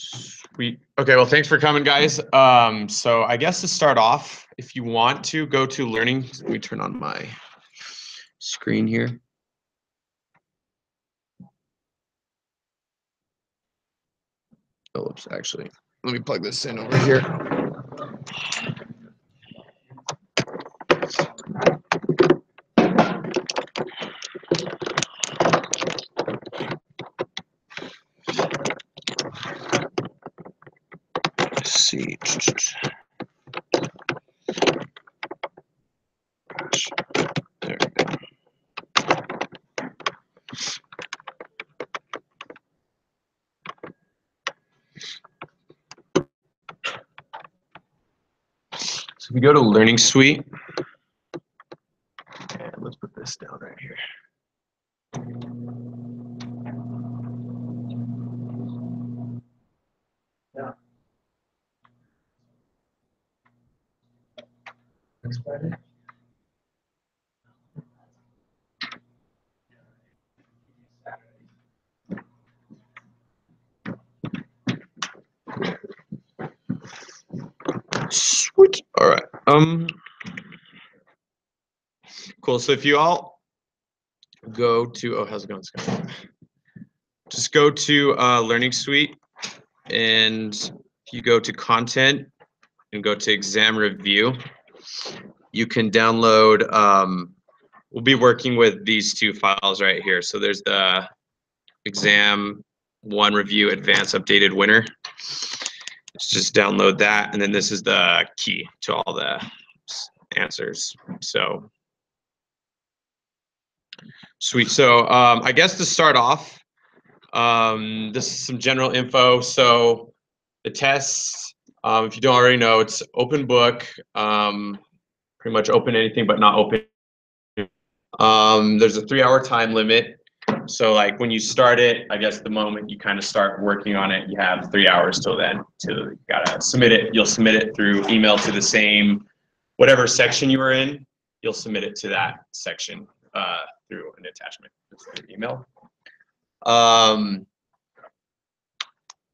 Sweet. Okay, well, thanks for coming, guys. So I guess to start off, if you want to go to learning, let me turn on my screen here. Oh, oops, actually, let me plug this in over here. Let's see. There we go. So if we go to Learning Suite, and let's put this down right here. Yeah. Next Friday. Sweet. All right. Cool. So if you all go to, how's it going, Scott? Just go to Learning Suite, and if you go to Content and go to Exam Review, you can download. We'll be working with these two files right here. So there's the Exam 1 Review Advanced Updated Winner. Let's just download that, and then this is the key to all the answers. So sweet. So I guess to start off, this is some general info. So the tests, if you don't already know, it's open book, pretty much open anything but not open. There's a 3-hour time limit. So like when you start it, I guess the moment you kind of start working on it, you have 3 hours till then. You gotta submit it. You'll submit it through email to the same, whatever section you were in, you'll submit it to that section through an attachment through email.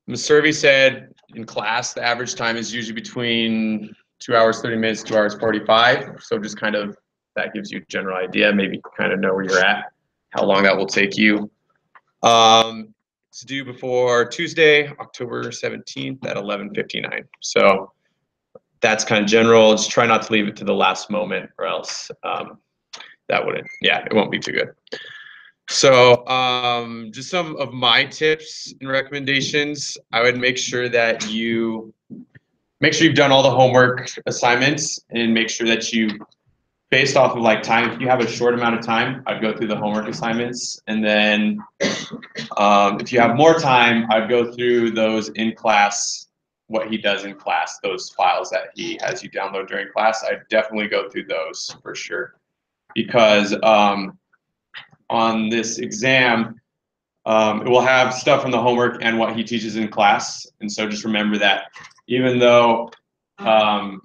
The survey said in class, the average time is usually between 2 hours, 30 minutes, 2 hours, 45. So just kind of, that gives you a general idea, maybe kind of know where you're at, how long that will take you. It's due before Tuesday, October 17th at 11:59. So that's kind of general. Just try not to leave it to the last moment, or else that wouldn't, yeah, it won't be too good. So just some of my tips and recommendations. I would make sure that you've done all the homework assignments, and make sure that you, based off of like time, if you have a short amount of time, I'd go through the homework assignments. And then if you have more time, I'd go through those in class, what he does in class, those files that he has you download during class. I'd definitely go through those for sure. Because on this exam, it will have stuff from the homework and what he teaches in class. And so just remember that even though the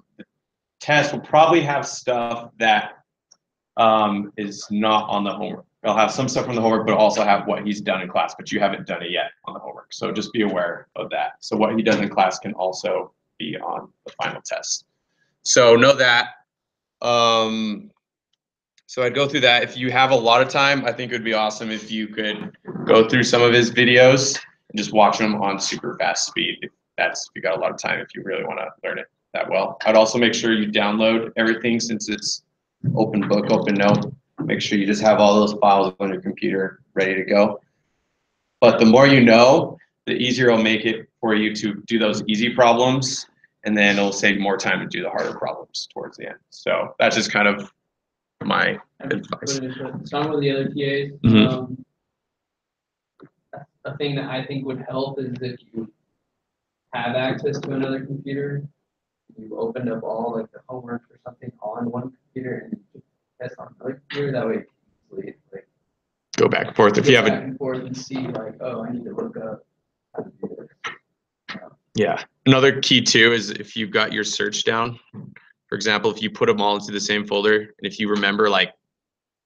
test will probably have stuff that is not on the homework. They'll have some stuff from the homework, but also have what he's done in class, but you haven't done it yet on the homework. So just be aware of that. So what he does in class can also be on the final test. So know that. So I'd go through that. If you have a lot of time, I think it would be awesome if you could go through some of his videos and just watch them on super fast speed. If you got a lot of time, if you really want to learn it that well. I'd also make sure you download everything, since it's open book, open note. Make sure you just have all those files on your computer ready to go. But the more you know, the easier it'll make it for you to do those easy problems, and then it'll save more time to do the harder problems towards the end. So that's just kind of my advice. Some of the other TAs, a thing that I think would help is if you have access to another computer, you opened up all like the homework or something on one computer and test on another computer. That way, you can like go back and forth if you have back and forth and see like, oh, I need to look up how to do this. Yeah. Another key too is if you've got your search down. For example, if you put them all into the same folder, and if you remember like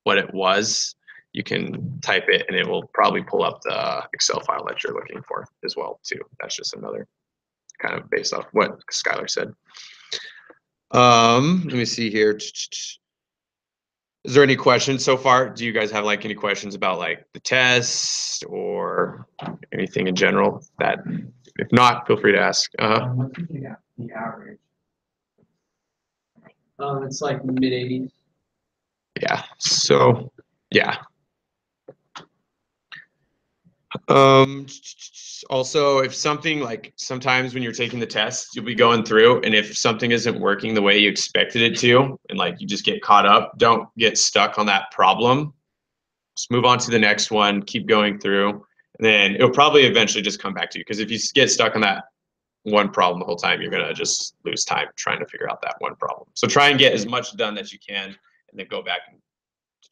what it was, you can type it and it will probably pull up the Excel file that you're looking for as well too. That's just another kind of based off what Skylar said. Let me see here. Is there any questions so far? Do you guys have like any questions about like the test or anything in general? That if not, feel free to ask. What's the average? It's like mid-80s. Yeah. So yeah. Also, if something like sometimes when you're taking the test, you'll be going through, and if something isn't working the way you expected it to, and like you just get caught up, don't get stuck on that problem. Just move on to the next one, keep going through, and then it'll probably eventually just come back to you. Because if you get stuck on that one problem the whole time, you're gonna just lose time trying to figure out that one problem. So try and get as much done as you can, and then go back and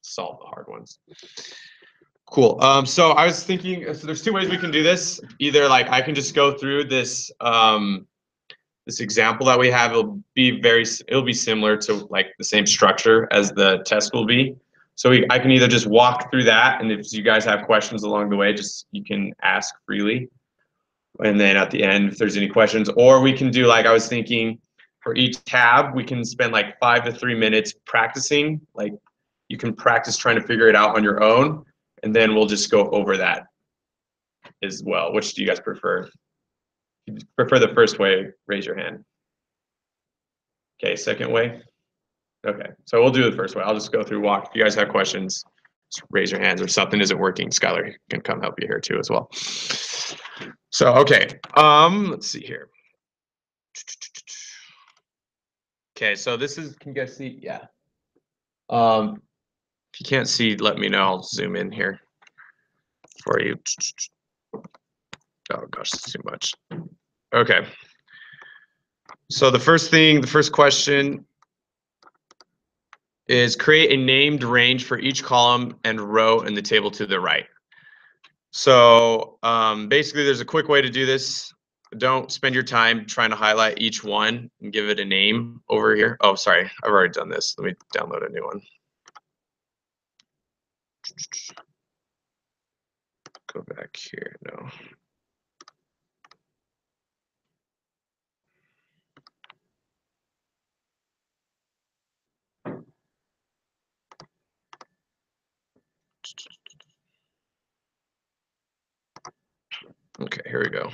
solve the hard ones. Cool. So I was thinking, so there's two ways we can do this. Either like I can just go through this this example that we have. It'll be similar to like the same structure as the test will be. So I can either just walk through that, and if you guys have questions along the way, just you can ask freely. And then at the end, if there's any questions, or we can do like I was thinking, for each tab, we can spend like 5 to 3 minutes practicing. Like you can practice trying to figure it out on your own. And then we'll just go over that as well. Which do you guys prefer? If you prefer the first way, raise your hand. Okay, second way? Okay, so we'll do the first way. I'll just go through walk. If you guys have questions, just raise your hands. If something isn't working, Skylar can come help you here too as well. So, okay, let's see here. Okay, so this is, can you guys see? Yeah. If you can't see, let me know. I'll zoom in here for you. Oh gosh, it's too much. Okay. So the first question is create a named range for each column and row in the table to the right. So basically there's a quick way to do this. Don't spend your time trying to highlight each one and give it a name over here. Oh, sorry, I've already done this. Let me download a new one. Go back here, no. Okay, here we go.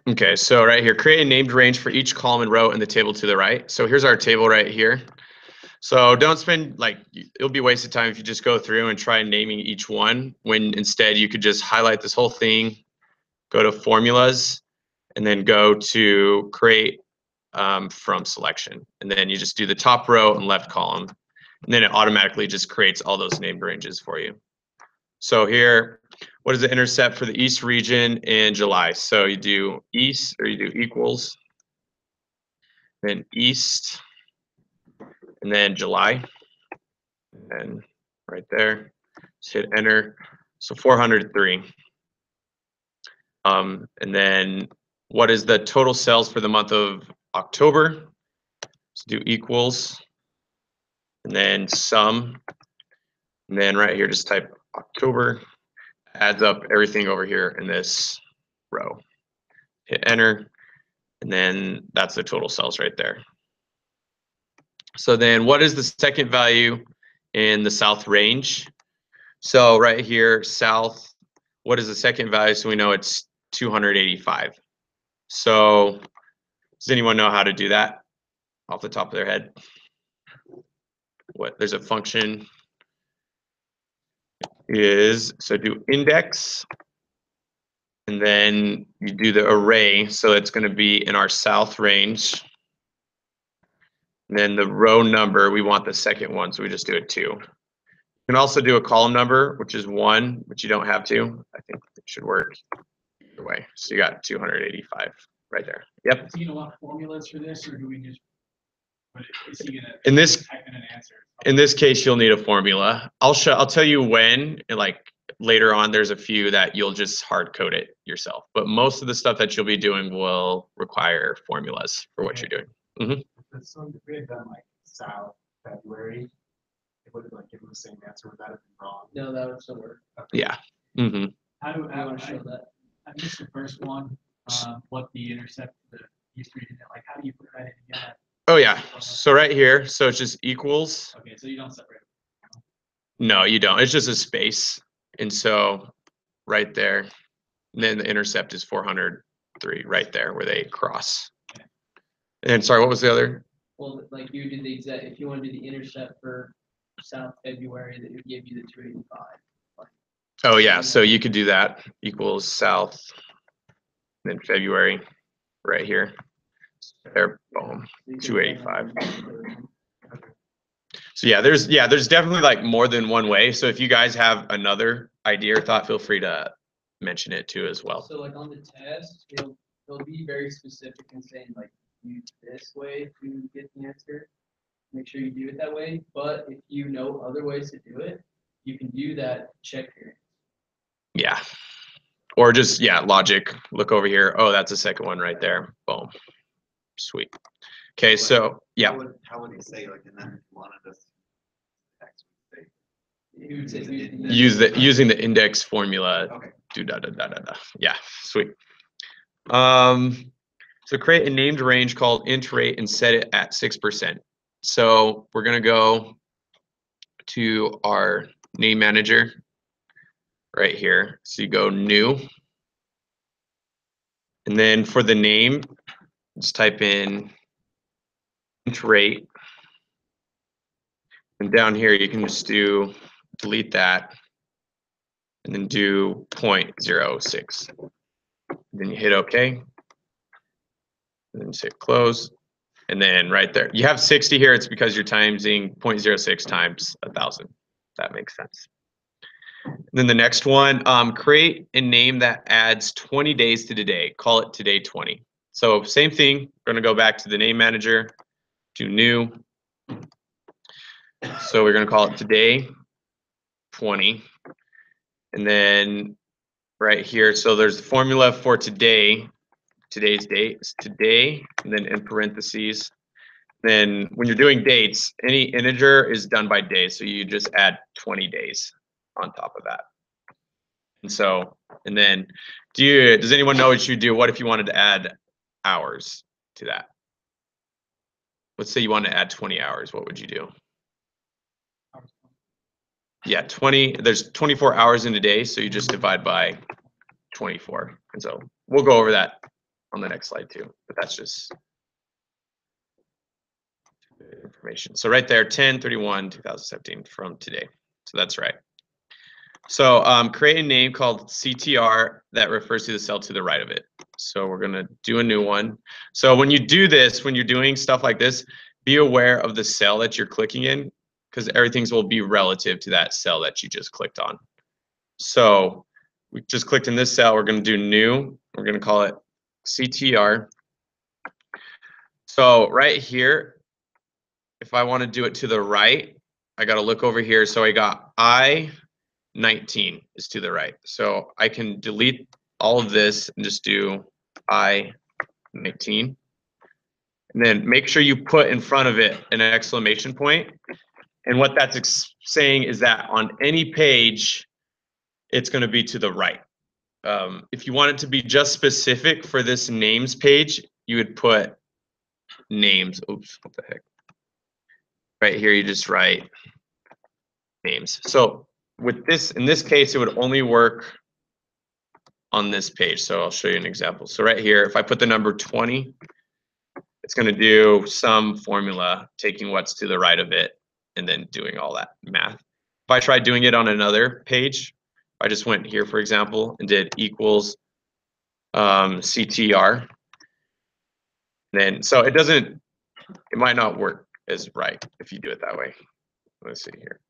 Okay, so right here, create a named range for each column and row in the table to the right. So here's our table right here. So don't spend, like, it'll be a waste of time if you just go through and try naming each one, when instead you could just highlight this whole thing, go to formulas, and then go to create from selection. And then you just do the top row and left column. And then it automatically just creates all those named ranges for you. So here, what is the intercept for the East region in July? So you do East, or you do equals, then East, and then July, and right there, just hit enter. So 403. And then what is the total sales for the month of October? Let's do equals, and then sum, and then right here, just type October, adds up everything over here in this row. Hit enter, and then that's the total sales right there. So then what is the second value in the south range? So right here, south, what is the second value? So we know it's 285. So does anyone know how to do that off the top of their head? What, there's a function is, so do index, and then you do the array. So it's going to be in our south range. And then the row number, we want the second one, so we just do it 2. You can also do a column number, which is 1, but you don't have to. I think it should work either way. So you got 285 right there. Yep. Is he gonna want formulas for this, or do we just? Is he gonna In this, type in an answer? in this case, you'll need a formula. I'll tell you when, like later on, there's a few that you'll just hard code it yourself. But most of the stuff that you'll be doing will require formulas for what you're doing. So we had done like south February, it would have like given the same answer. Would that have been wrong? No, that would still work. Yeah. Mm-hmm. How do, I want to show that. I missed the first one, what the intercept, the history, like, how do you put that in again? Oh yeah. So right here, so it's just equals. Okay, so you don't separate. No, you don't. It's just a space. And so right there, and then the intercept is 403 right there where they cross. And sorry, what was the other? Well, like you did the exact, if you want to do the intercept for South February, that would give you the 285. Oh yeah, so you could do that equals south, then February, right here. There, boom, 285. So yeah, there's definitely like more than one way. So if you guys have another idea or thought, feel free to mention it too as well. So like on the test, they'll be very specific in saying like use this way to get the answer. Make sure you do it that way. But if you know other ways to do it, you can do that. Check your. Yeah. Or just, yeah, logic. Look over here. Oh, that's the second one right there. Boom. Sweet. Okay, so yeah. How would he say, like, and then if you wanted us to X would say, You would say Using the index formula. okay. Do da da da da da. Yeah, sweet. So create a named range called int rate and set it at 6%. So we're gonna go to our name manager right here. So you go new. And then for the name, just type in int rate. And down here, you can just do delete that and then do 0.06. Then you hit OK. And then hit close. And then right there, you have 60 here. It's because you're timesing 0.06 times 1,000. That makes sense. And then the next one, create a name that adds 20 days to today. Call it today 20. So same thing. We're going to go back to the name manager, do new. So we're going to call it today 20. And then right here, so there's the formula for today. Today's date is today, and then in parentheses. Then when you're doing dates, any integer is done by day. So you just add 20 days on top of that. And so, and then does anyone know what you do? What if you wanted to add hours to that? Let's say you want to add 20 hours. What would you do? Yeah, 20, there's 24 hours in a day. So you just divide by 24. And so we'll go over that on the next slide too, but that's just information. So right there, 10/31/2017 from today. So that's right. So create a name called CTR that refers to the cell to the right of it. So we're going to do a new one. So when you do this, when you're doing stuff like this, be aware of the cell that you're clicking in because everything will be relative to that cell that you just clicked on. So we just clicked in this cell. We're going to do new. We're going to call it CTR. So right here, if I want to do it to the right, I got to look over here. So I got I-19 is to the right. So I can delete all of this and just do I-19. And then make sure you put in front of it an exclamation point. And what that's saying is that on any page, it's going to be to the right. If you want it to be just specific for this names page, you would put names. Oops, what the heck? Right here, you just write names. So with this, in this case, it would only work on this page. So I'll show you an example. So right here, if I put the number 20, it's going to do some formula, taking what's to the right of it and then doing all that math. If I tried doing it on another page, I just went here, for example, and did equals CTR. Then, so it doesn't, it might not work as right if you do it that way. Let's see here.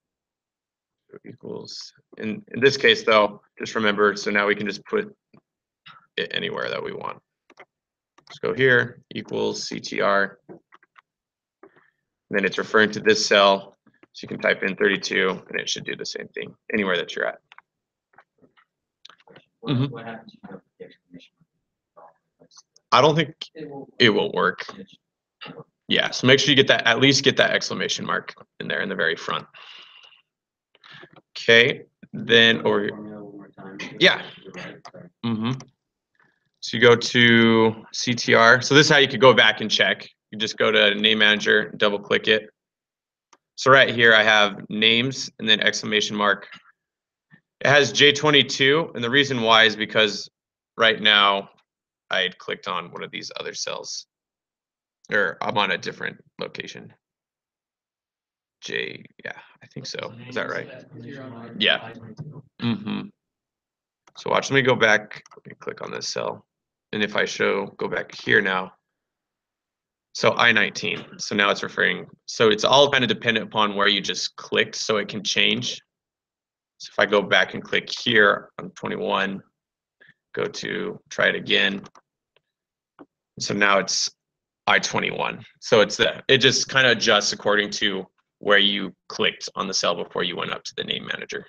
So equals, in this case though, just remember, so now we can just put it anywhere that we want. Let's go here, equals CTR. And then it's referring to this cell. So you can type in 32 and it should do the same thing anywhere that you're at. What happens if you have the exclamation? I don't think it will work. Yeah, so make sure you get that, at least get that exclamation mark in there in the very front. Okay, then or Formula one more time. Yeah. You're right, sorry. So you go to CTR. So this is how you could go back and check. You just go to name manager, double click it. So right here I have names and then exclamation mark. It has J22, and the reason why is because right now I had clicked on one of these other cells, or I'm on a different location. J, yeah, I think so. Is that right? Yeah. So watch, let me go back and click on this cell. And if I go back here now, so I-19, so now it's referring, so it's all kind of dependent upon where you just clicked, so it can change. So if I go back and click here on 21, go to try it again. So now it's I-21. So it just kind of adjusts according to where you clicked on the cell before you went up to the name manager.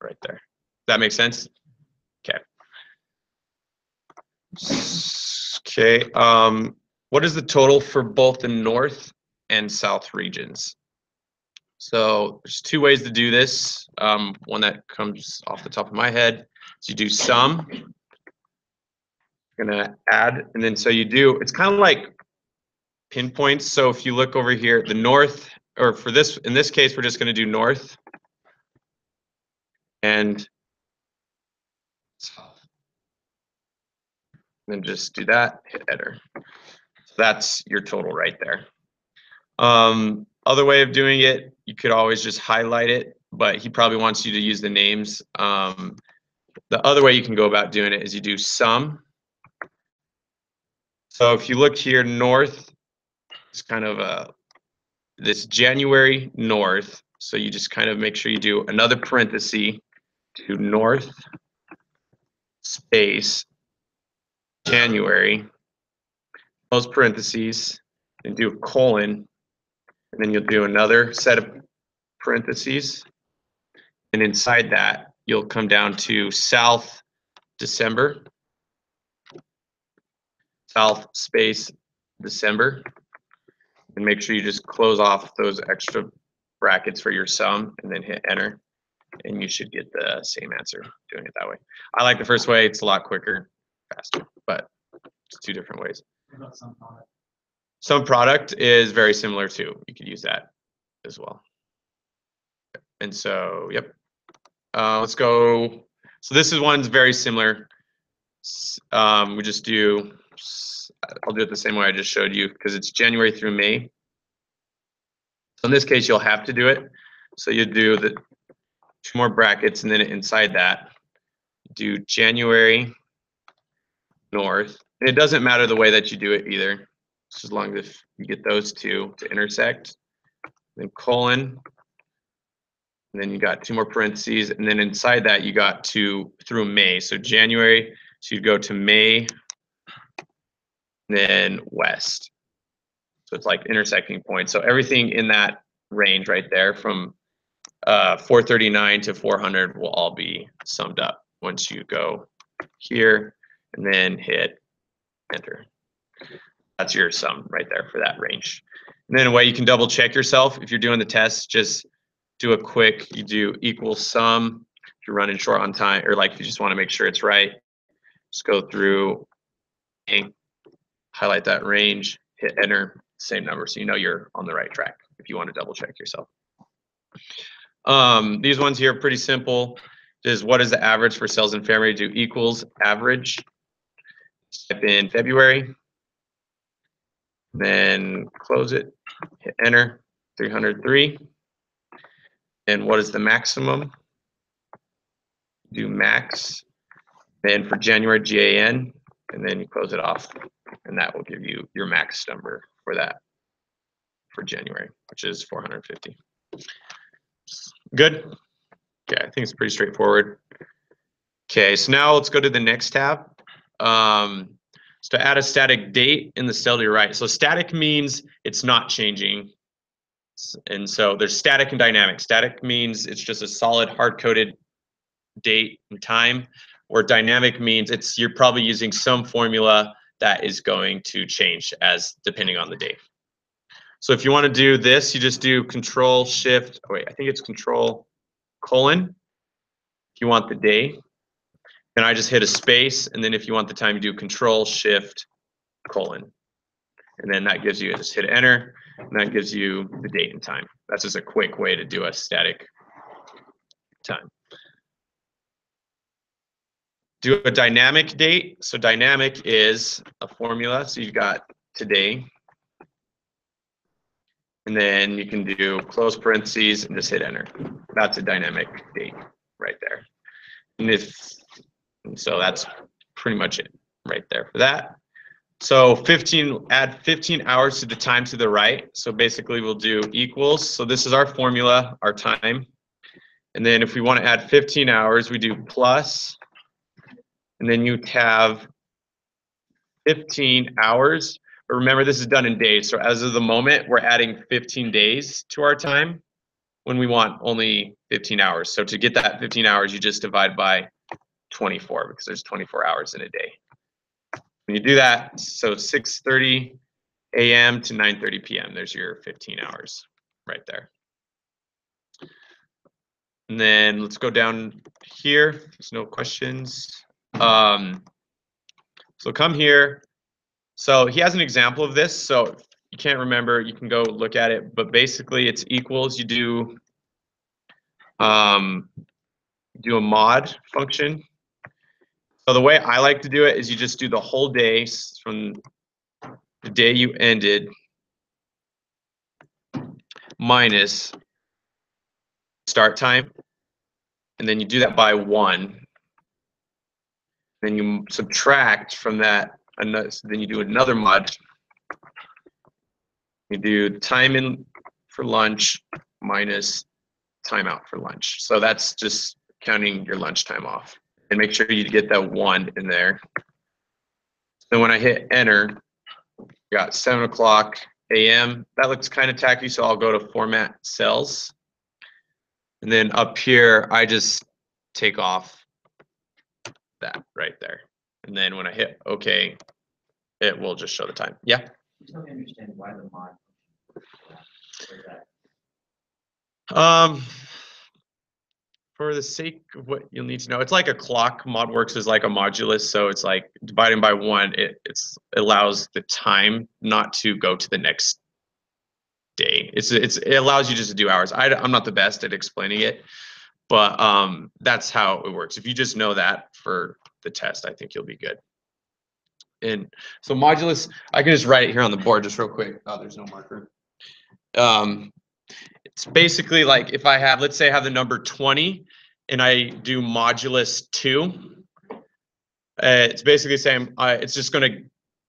Right there. Does that make sense? Okay. Okay. What is the total for both the north and south regions? So there's two ways to do this. One that comes off the top of my head is you do sum. You're gonna add, and then so you do. It's kind of like pinpoints. So if you look over here, the north, or for this, in this case, we're just gonna do north and south. And then just do that. Hit enter. So that's your total right there. Other way of doing it, you could always just highlight it, but he probably wants you to use the names. The other way you can go about doing it is you do sum. So if you look here, north, it's kind of this January north. So you just kind of make sure you do another parenthesis to north space January, close parentheses, and do a colon, and then you'll do another set of parentheses, and inside that you'll come down to south December, south space December, and make sure you just close off those extra brackets for your sum and then hit enter, and you should get the same answer doing it that way. I like the first way, it's a lot quicker, faster, but it's two different ways. What about some product? Some product is very similar too. You could use that as well. And so, yep. Let's go. So this is one's very similar. We just do, I'll do it the same way I just showed you because it's January through May. So in this case, you'll have to do it. So you do the two more brackets, and then inside that, do January north. And it doesn't matter the way that you do it either, just as long as you get those two to intersect. Then colon, and then you got two more parentheses, and then inside that you got to through May. So January, so you'd go to May, then west. So it's like intersecting points. So everything in that range right there from 439 to 400 will all be summed up once you go here and then hit enter. That's your sum right there for that range. And then a way you can double check yourself if you're doing the test, just do a quick, you do equal sum if you're running short on time, or like if you just want to make sure it's right, just go through, highlight that range, hit enter, same number, so you know you're on the right track if you want to double check yourself. These ones here are pretty simple. Is what is the average for sales in February? Do equals average. Type in February, then close it, hit enter, 303. And what is the maximum? Do max. Then for January, GAN, and then you close it off, and that will give you your max number for that for January, which is 450. Good? Okay, I think it's pretty straightforward. Okay, so now let's go to the next tab. So to add a static date in the cell to your right. So static means it's not changing. And so there's static and dynamic. Static means it's just a solid hard-coded date and time, or dynamic means you're probably using some formula that is going to change as depending on the day. So if you want to do this, you just do Control Shift. Oh wait, I think it's Control colon. If you want the day, and I just hit a space, and then if you want the time, you do Control Shift colon, and then that gives you, just hit Enter, and that gives you the date and time. That's just a quick way to do a static time. Do a dynamic date. So dynamic is a formula. So you've got today, and then you can do close parentheses and just hit Enter. That's a dynamic date right there. And so that's pretty much it right there for that. So 15, add 15 hours to the time to the right. So basically we'll do equals. So this is our formula, our time. And then if we want to add 15 hours, we do plus, and then you have 15 hours. But remember, this is done in days. So as of the moment, we're adding 15 days to our time when we want only 15 hours. So to get that 15 hours, you just divide by 24 because there's 24 hours in a day. When you do that, so 6:30 a.m. to 9:30 p.m., there's your 15 hours right there. And then let's go down here. There's no questions. So come here. So he has an example of this. So if you can't remember, you can go look at it. But basically, it's equals. You do a mod function. So the way I like to do it is you just do the whole day from the day you ended minus start time, and then you do that by 1. Then you subtract from that. So then you do another mod. You do time in for lunch minus time out for lunch. So that's just counting your lunch time off. And make sure you get that 1 in there. Then when I hit enter, you got 7 o'clock a.m. That looks kind of tacky, so I'll go to format cells. And then up here, I just take off that right there. And then when I hit OK, it will just show the time. Yeah? Just help me understand why the mod. For the sake of what you'll need to know, it's like a clock. Mod works is like a modulus, so it's like dividing by 1. It allows the time not to go to the next day. It allows you just to do hours. I'm not the best at explaining it, but that's how it works. If you just know that for the test, I think you'll be good. And so modulus, I can just write it here on the board just real quick. Oh, there's no marker. It's basically like if I have, let's say I have the number 20 and I do modulus 2, it's basically saying it's just going to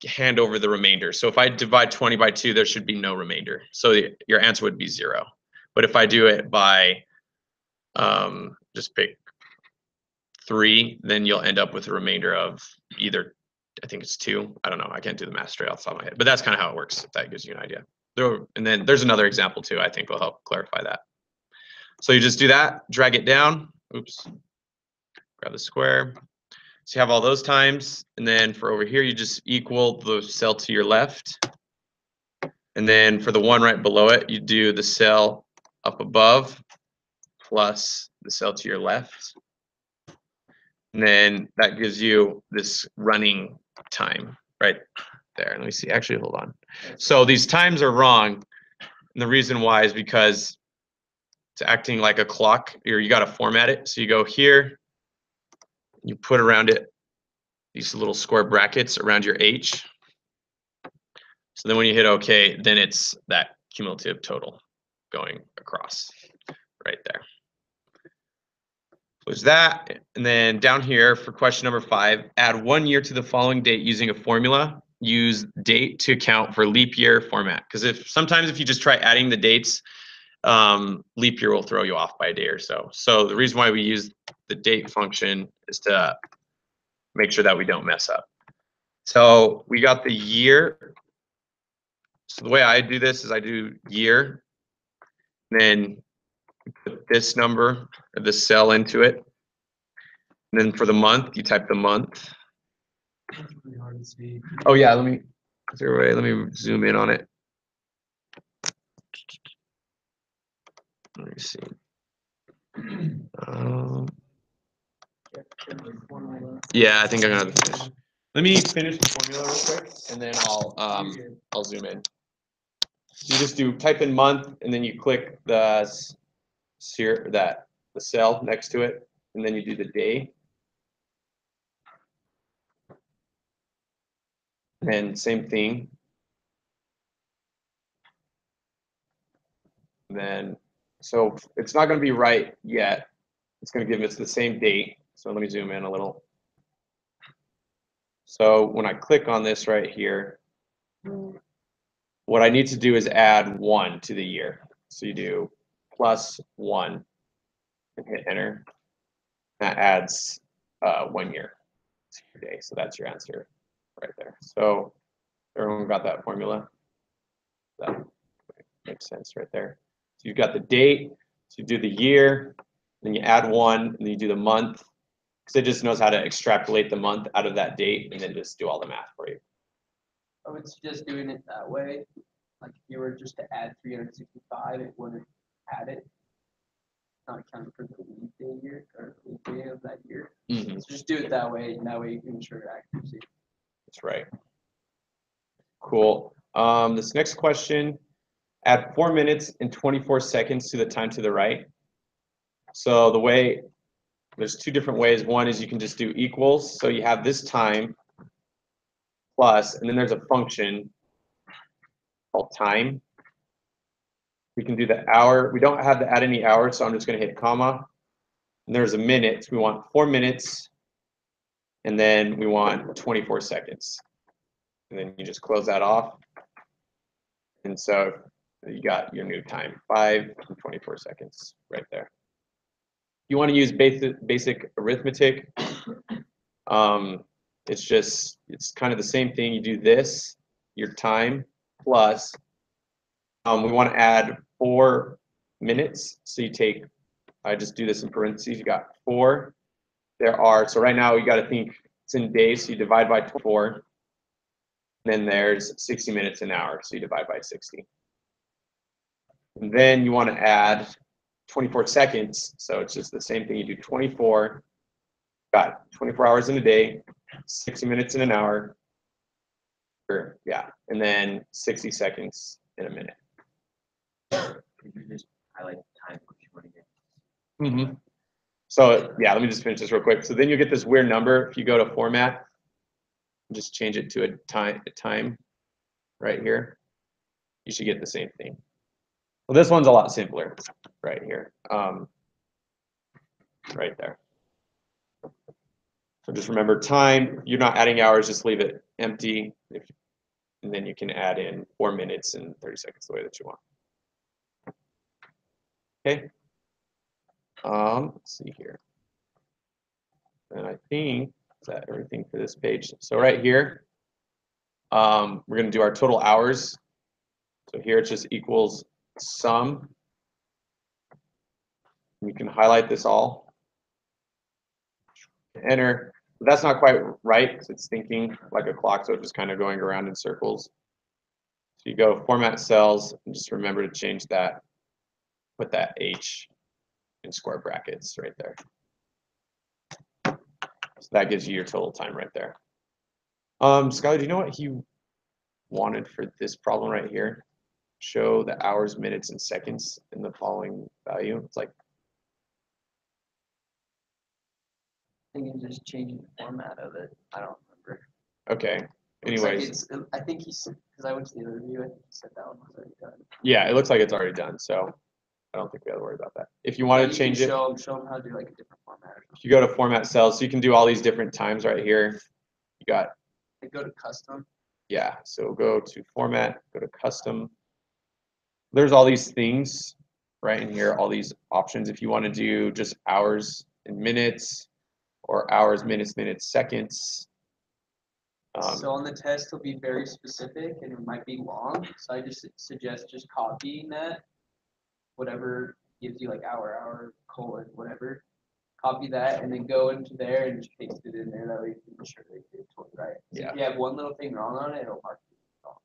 hand over the remainder. So if I divide 20 by 2, there should be no remainder. So your answer would be 0. But if I do it by, just pick 3, then you'll end up with a remainder of either, I think it's 2. I don't know. I can't do the math straight off the top of my head. But that's kind of how it works, if that gives you an idea. And then there's another example too, I think will help clarify that. So you just do that, drag it down, oops, grab the square. So you have all those times, and then for over here, you just equal the cell to your left. And then for the one right below it, you do the cell up above plus the cell to your left. And then that gives you this running time right there. Let me see, actually, hold on. So these times are wrong. And the reason why is because it's acting like a clock, or you got to format it. So you go here, you put around it these little square brackets around your H. So then when you hit OK, then it's that cumulative total going across right there. So there's that. And then down here for question number 5, add 1 year to the following date using a formula. Use date to account for leap year format. Because sometimes if you just try adding the dates, leap year will throw you off by a day or so. So the reason why we use the date function is to make sure that we don't mess up. So we got the year. So the way I do this is I do year, then put this number or this cell into it. And then for the month, you type the month. It's really hard to see. Oh yeah, let me zoom in on it. Let me see. Um, yeah, I think I'm gonna have to finish. Let me finish the formula real quick, and then I'll zoom in. So you just type in month, and then you click the the cell next to it, and then you do the day. And same thing. And then, so it's not going to be right yet. It's going to give us the same date. So let me zoom in a little. So when I click on this right here, what I need to do is add 1 to the year. So you do +1 and hit enter. That adds 1 year to your day. So that's your answer right there. So everyone got that formula? That makes sense right there. So you've got the date, so you do the year, then you add 1, and then you do the month, because it just knows how to extrapolate the month out of that date and then just do all the math for you. I would suggest doing it that way. Like if you were just to add 365, it wouldn't add it. Not accounting for the leap day year or the leap day of that year. Mm-hmm. So just do it that way, and that way you can ensure accuracy. That's right. Cool. This next question, add 4 minutes and 24 seconds to the time to the right. So there's 2 different ways. One is you can just do equals. So you have this time plus, and then there's a function called time. We can do the hour. We don't have to add any hours, so I'm just going to hit comma. And there's a minute. We want 4 minutes, and then we want 24 seconds. And then you just close that off. And so you got your new time, 5 and 24 seconds right there. You want to use basic arithmetic. It's kind of the same thing. You do this, your time, plus, we want to add 4 minutes. So you take, I just do this in parentheses, you got 4. So right now you got to think it's in days, so you divide by 4. Then there's 60 minutes an hour, so you divide by 60. And then you want to add 24 seconds, so it's just the same thing. You do 24, got 24 hours in a day, 60 minutes in an hour, and then 60 seconds in a minute. You just highlight the time which you want to get. Mm-hmm. So yeah, let me just finish this real quick. So then you get this weird number. If you go to format, just change it to a time right here, you should get the same thing. Well, this one's a lot simpler right here, right there. So just remember time, you're not adding hours, just leave it empty. And then you can add in 4 minutes and 30 seconds the way that you want. Okay. Let's see here. And I think that's everything for this page. So right here, we're going to do our total hours. So here it just equals sum. You can highlight this all. Enter. But that's not quite right because it's thinking like a clock, so it's just kind of going around in circles. So you go format cells and just remember to change that. Put that H in square brackets right there. So that gives you your total time right there. Skylar, do you know what he wanted for this problem right here? Show the hours, minutes, and seconds in the following value. It's like, I think it's just changing the format of it. I don't remember. okay. Looks like Anyways, I think he said, because I went to the other review, I think he said that one was already done. yeah, it looks like it's already done. So I don't think we have to worry about that. If you want to change it, show them how to do like a different format or if you go to format cells, so you can do all these different times right here. You got, something. Go to custom. yeah, so go to format, go to custom. There's all these things right in here, all these options. If you want to do just hours and minutes or hours, minutes, seconds. So on the test, it'll be very specific and it might be long. So I just suggest just copying that, whatever gives you like hour, colon, whatever. Copy that and then go into there and just paste it in there. That way you can be sure they did it totally right. So Yeah. if you have one little thing wrong on it, it'll mark it wrong.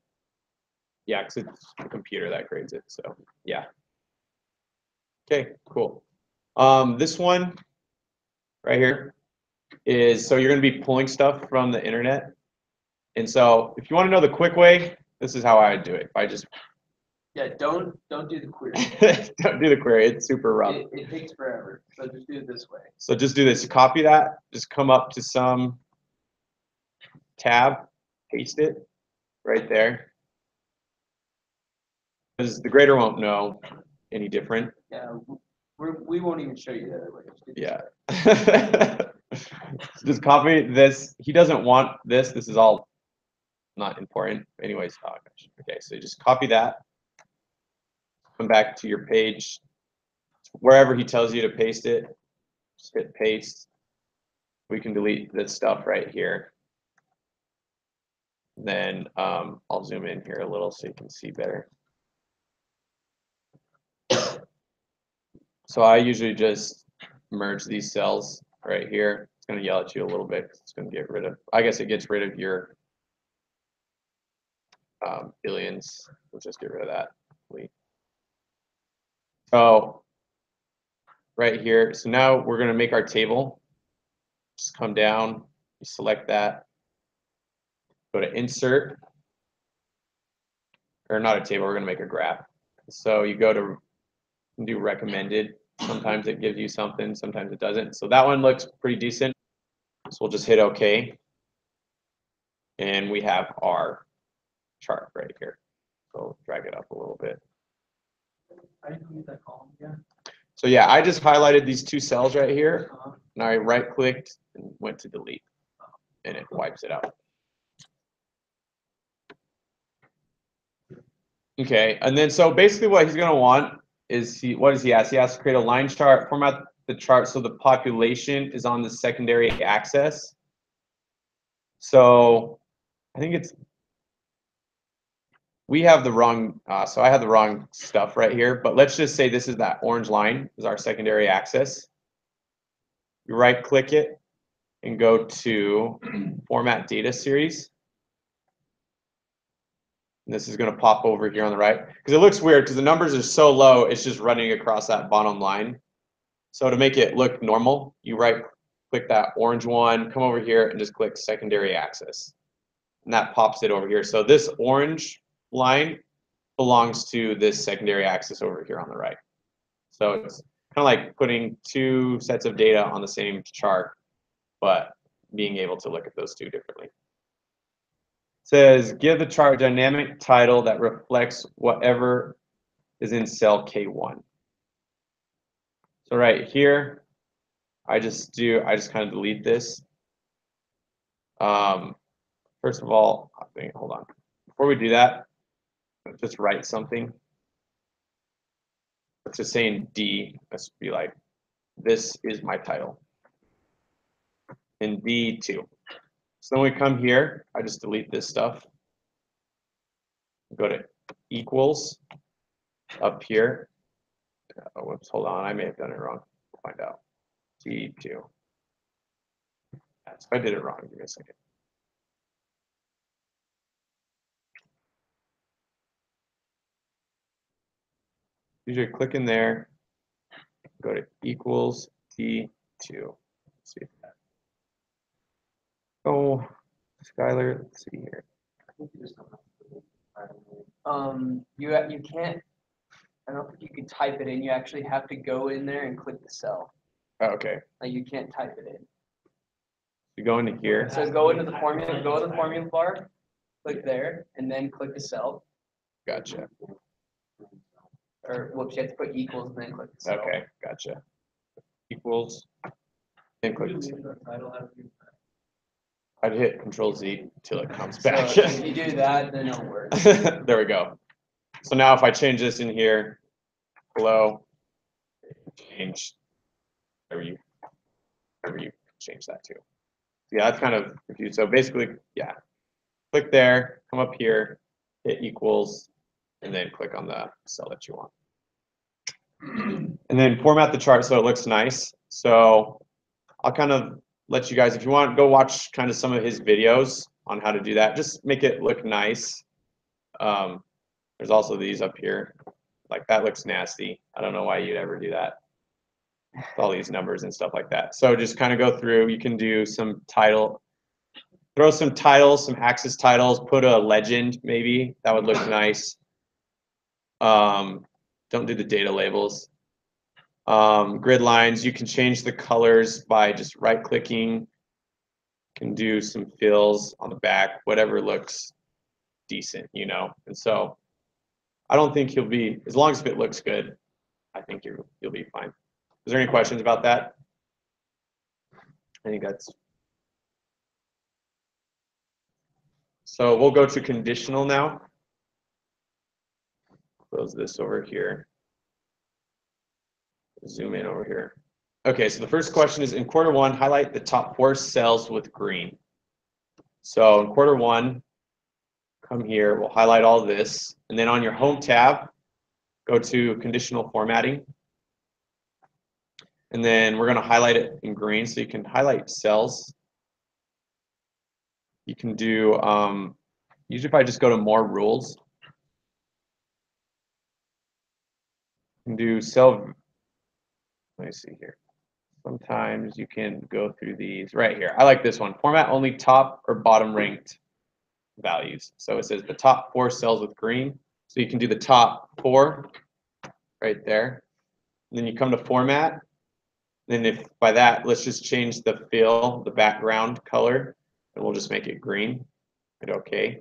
Yeah, because it's the computer that grades it. So yeah. Okay, cool. This one right here is, so you're going to be pulling stuff from the internet. And so if you want to know the quick way, this is how I would do it. I just Yeah, don't do the query. don't do the query. It's super rough. It takes forever, so just do it this way. So just do this. Copy that. Just come up to some tab, paste it right there. Because the grader won't know any different. Yeah, we won't even show you the other way. Just do this Yeah. Just copy this. He doesn't want this. This is all not important. Anyways, oh gosh. Okay, so just copy that. Come back to your page. Wherever he tells you to paste it, just hit paste. We can delete this stuff right here. Then I'll zoom in here a little so you can see better. So I usually just merge these cells right here. It's going to yell at you a little bit. It's going to get rid of, I guess it gets rid of your billions. We'll just get rid of that. So right here, so now we're going to make our table. Just come down, you select that, go to insert, or not a table, we're going to make a graph. So you go to do recommended. Sometimes it gives you something, sometimes it doesn't. So that one looks pretty decent. So we'll just hit OK. And we have our chart right here. So drag it up a little bit. How do you use that column again? So yeah, I just highlighted these two cells right here, and I right-clicked and went to delete, and it wipes it out. Okay, and then so basically what he's going to want is, what does he ask? He has to create a line chart, format the chart so the population is on the secondary axis. So I think it's, we have the wrong, so I have the wrong stuff right here, but let's just say this is that orange line is our secondary axis. You right click it and go to format data series. And this is going to pop over here on the right because it looks weird because the numbers are so low, it's just running across that bottom line. So to make it look normal, you right click that orange one, come over here and just click secondary axis. And that pops it over here. So this orange line belongs to this secondary axis over here on the right. So it's kind of like putting two sets of data on the same chart, but being able to look at those two differently. It says, give the chart a dynamic title that reflects whatever is in cell K1. So right here, I just kind of delete this. First of all, hold on. Before we do that, let's just write something. Let's just say in D, let's be like, this is my title. In D2. So then we come here, I just delete this stuff. Go to equals up here. Oh, whoops, hold on, I may have done it wrong. We'll find out. D2. So if I did it wrong, give me a second. Usually click in there, go to equals D2. Let's see if that. Oh, Skylar, let's see here. You can't. I don't think you can type it in. You actually have to go in there and click the cell. Oh, okay. Like you can't type it in. You go into here. So go into the formula. Go to the formula bar. Click there, and then click the cell. Gotcha. Or whoops, you have to put equals and then click the cell. Okay, gotcha. Equals. And click. I'd hit Control Z until it comes back. So if you do that, then it'll work. There we go. So now if I change this in here, hello, change whatever you change that to. Yeah, that's kind of confused. So basically, yeah, click there, come up here, hit equals, and then click on the cell that you want. And then format the chart so it looks nice. So I'll kind of let you guys, if you want, go watch kind of some of his videos on how to do that. Just make it look nice. There's also these up here Like that looks nasty. I don't know why you'd ever do that. With all these numbers and stuff like that. So just kind of go through. You can do some title, throw some titles, some axis titles, put a legend maybe. That would look nice. Don't do the data labels. Grid lines, you can change the colors by just right clicking. Can do some fills on the back, whatever looks decent, you know. And so I don't think he'll be, as long as it looks good, I think you'll be fine. Is there any questions about that? I think that's. So we'll go to conditional now. Close this over here. Zoom in over here. Okay, so the first question is, in quarter one, highlight the top 4 cells with green. So in quarter one, come here, we'll highlight all this, and then on your home tab, go to conditional formatting. And then we're going to highlight it in green, so you can highlight cells. You can do, usually if I just go to more rules, you can do cell, let me see here. Sometimes you can go through these right here. I like this one, format only top or bottom ranked values. So it says the top 4 cells with green. So you can do the top 4 right there. And then you come to format. Then if by that, let's just change the fill, the background color, and we'll just make it green. Hit OK.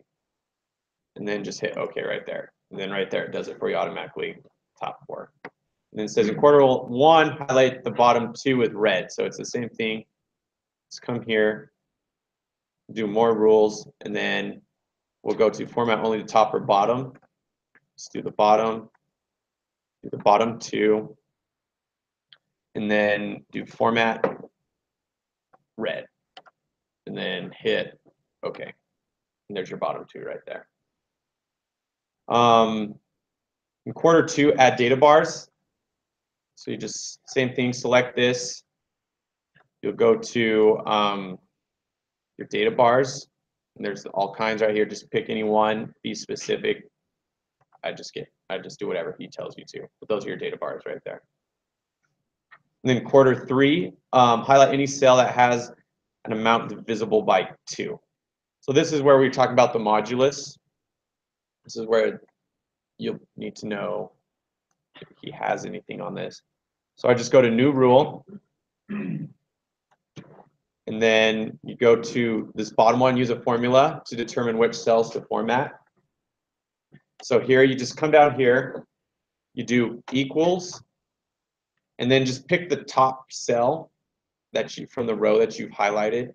And then just hit OK right there. And then right there, it does it for you automatically, top 4. And then it says in quarter one, highlight the bottom 2 with red. So it's the same thing. Let's come here, do more rules, and then we'll go to format only the top or bottom. Let's do the bottom 2, and then do format red, and then hit OK. And there's your bottom 2 right there. In quarter 2, add data bars. So you just, same thing, select this. You'll go to your data bars. And there's all kinds right here. Just pick any one, be specific. I just do whatever he tells you to. But those are your data bars right there. And then quarter 3, highlight any cell that has an amount divisible by 2. So this is where we talk about the modulus. This is where you'll need to know if he has anything on this. So I just go to new rule. And then you go to this bottom one, use a formula to determine which cells to format. So here you just come down here, you do equals, and then just pick the top cell that you from the row that you've highlighted,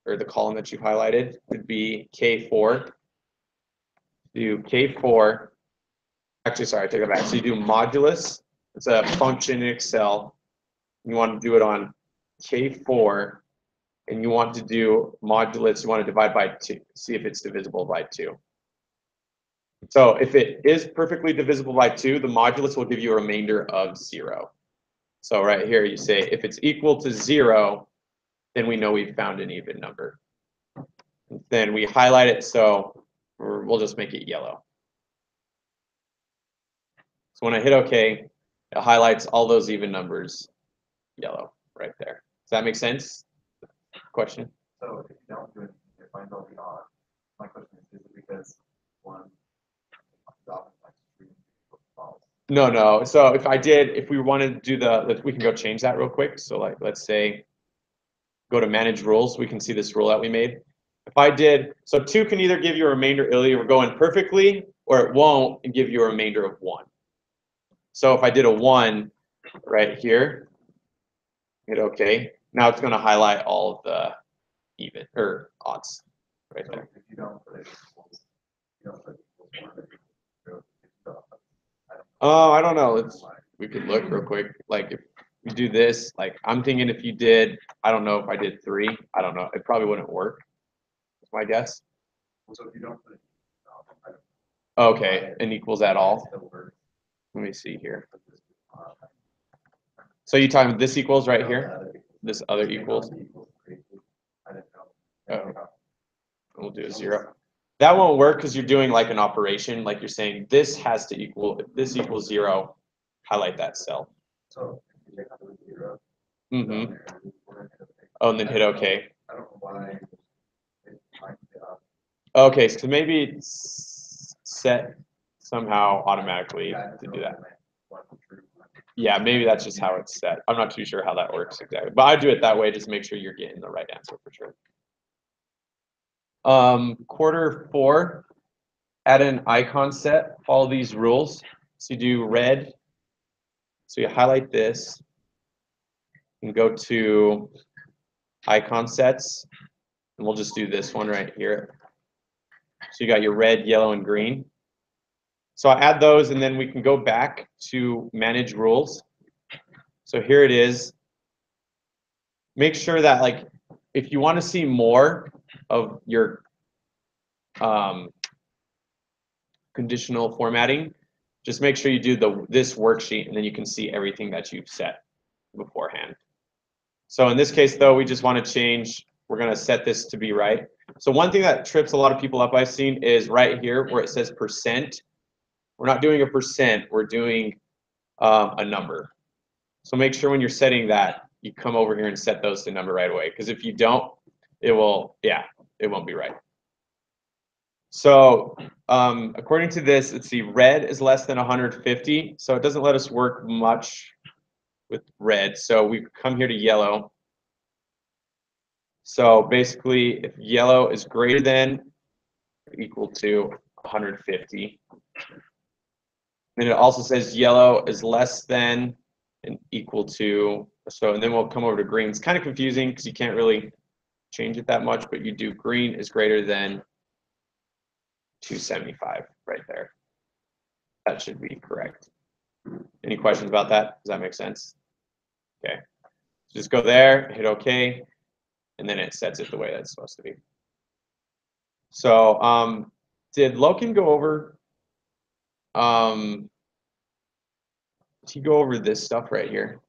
or the column that you've highlighted would be K4. Do K4. Actually, sorry, I take it back. So you do modulus. It's a function in Excel. You want to do it on K4, and you want to do modulus. You want to divide by 2. See if it's divisible by 2. So if it is perfectly divisible by 2, the modulus will give you a remainder of 0. So right here you say if it's equal to 0, then we know we've found an even number. Then we highlight it, so we'll just make it yellow. So when I hit OK, it highlights all those even numbers yellow right there. Does that make sense? Question? So if you don't do anything, it finds all the odds. My question is it because one is often like true or false? No. So if we wanted to do we can go change that real quick. So like, let's say, go to manage rules. We can see this rule that we made. If I did, so 2 can either give you a remainder earlier, we're going perfectly, or it won't and give you a remainder of 1. So if I did a 1 right here, hit OK. Now it's going to highlight all of the even or odds right So there. if you don't put it equals, you don't put equals one, so if you don't, Oh, I don't know. We could look real quick. Like if you do this, like I'm thinking if you did, I don't know if I did 3, I don't know. It probably wouldn't work. That's my guess. so if you don't put it, I don't Okay, and equals at all. still work. Let me see here. So you talking this equals right here? This other equals? I didn't know. Oh, we'll do a 0. That won't work because you're doing like an operation, like you're saying this has to equal, if this equals 0, highlight that cell. So, you take out the 0. Mm-hmm. Oh, and then hit OK. I don't know why. It might be up. Okay, so maybe it's set somehow automatically Yeah, to do that. One true. Yeah, maybe that's just how it's set. I'm not too sure how that works exactly, but I do it that way just to make sure you're getting the right answer for sure. Quarter 4, add an icon set, follow these rules. So you do red, so you highlight this, and go to icon sets, and we'll just do this one right here. So you got your red, yellow, and green. So I add those, and then we can go back to manage rules. So here it is. Make sure that like if you want to see more of your conditional formatting, just make sure you do this worksheet, and then you can see everything that you've set beforehand. So in this case, though, we just want to change. We're going to set this to be right. So one thing that trips a lot of people up I've seen is right here where it says %. We're not doing a %. We're doing a number. So make sure when you're setting that, you come over here and set those to number right away. Because if you don't, it won't be right. So according to this, let's see, red is less than 150. So it doesn't let us work much with red. So we come here to yellow. So basically, if yellow is greater than or equal to 150, then it also says yellow is less than and equal to, so, and then we'll come over to green. It's kind of confusing because you can't really change it that much, but you do green is greater than 275 right there. That should be correct. Any questions about that? Does that make sense? Okay. Just go there, hit OK, and then it sets it the way that's supposed to be. So did Loken go over, did he go over this stuff right here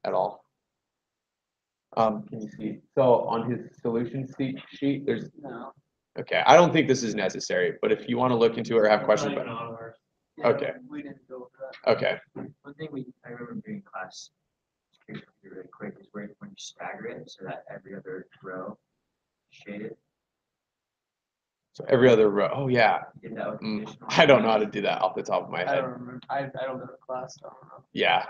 at all? Can you see? So on his solution sheet, there's No. okay. I don't think this is necessary, but if you want to look into it or have questions about it. Yeah, Okay. We didn't go over that. Okay. One thing I remember doing in class, just curious if you're really quick, is when you stagger it so that every other row shaded. So every other row. Oh yeah. Did that with conditional. I don't know how to do that off the top of my I head. don't remember. I don't go to class, so I don't know. Yeah.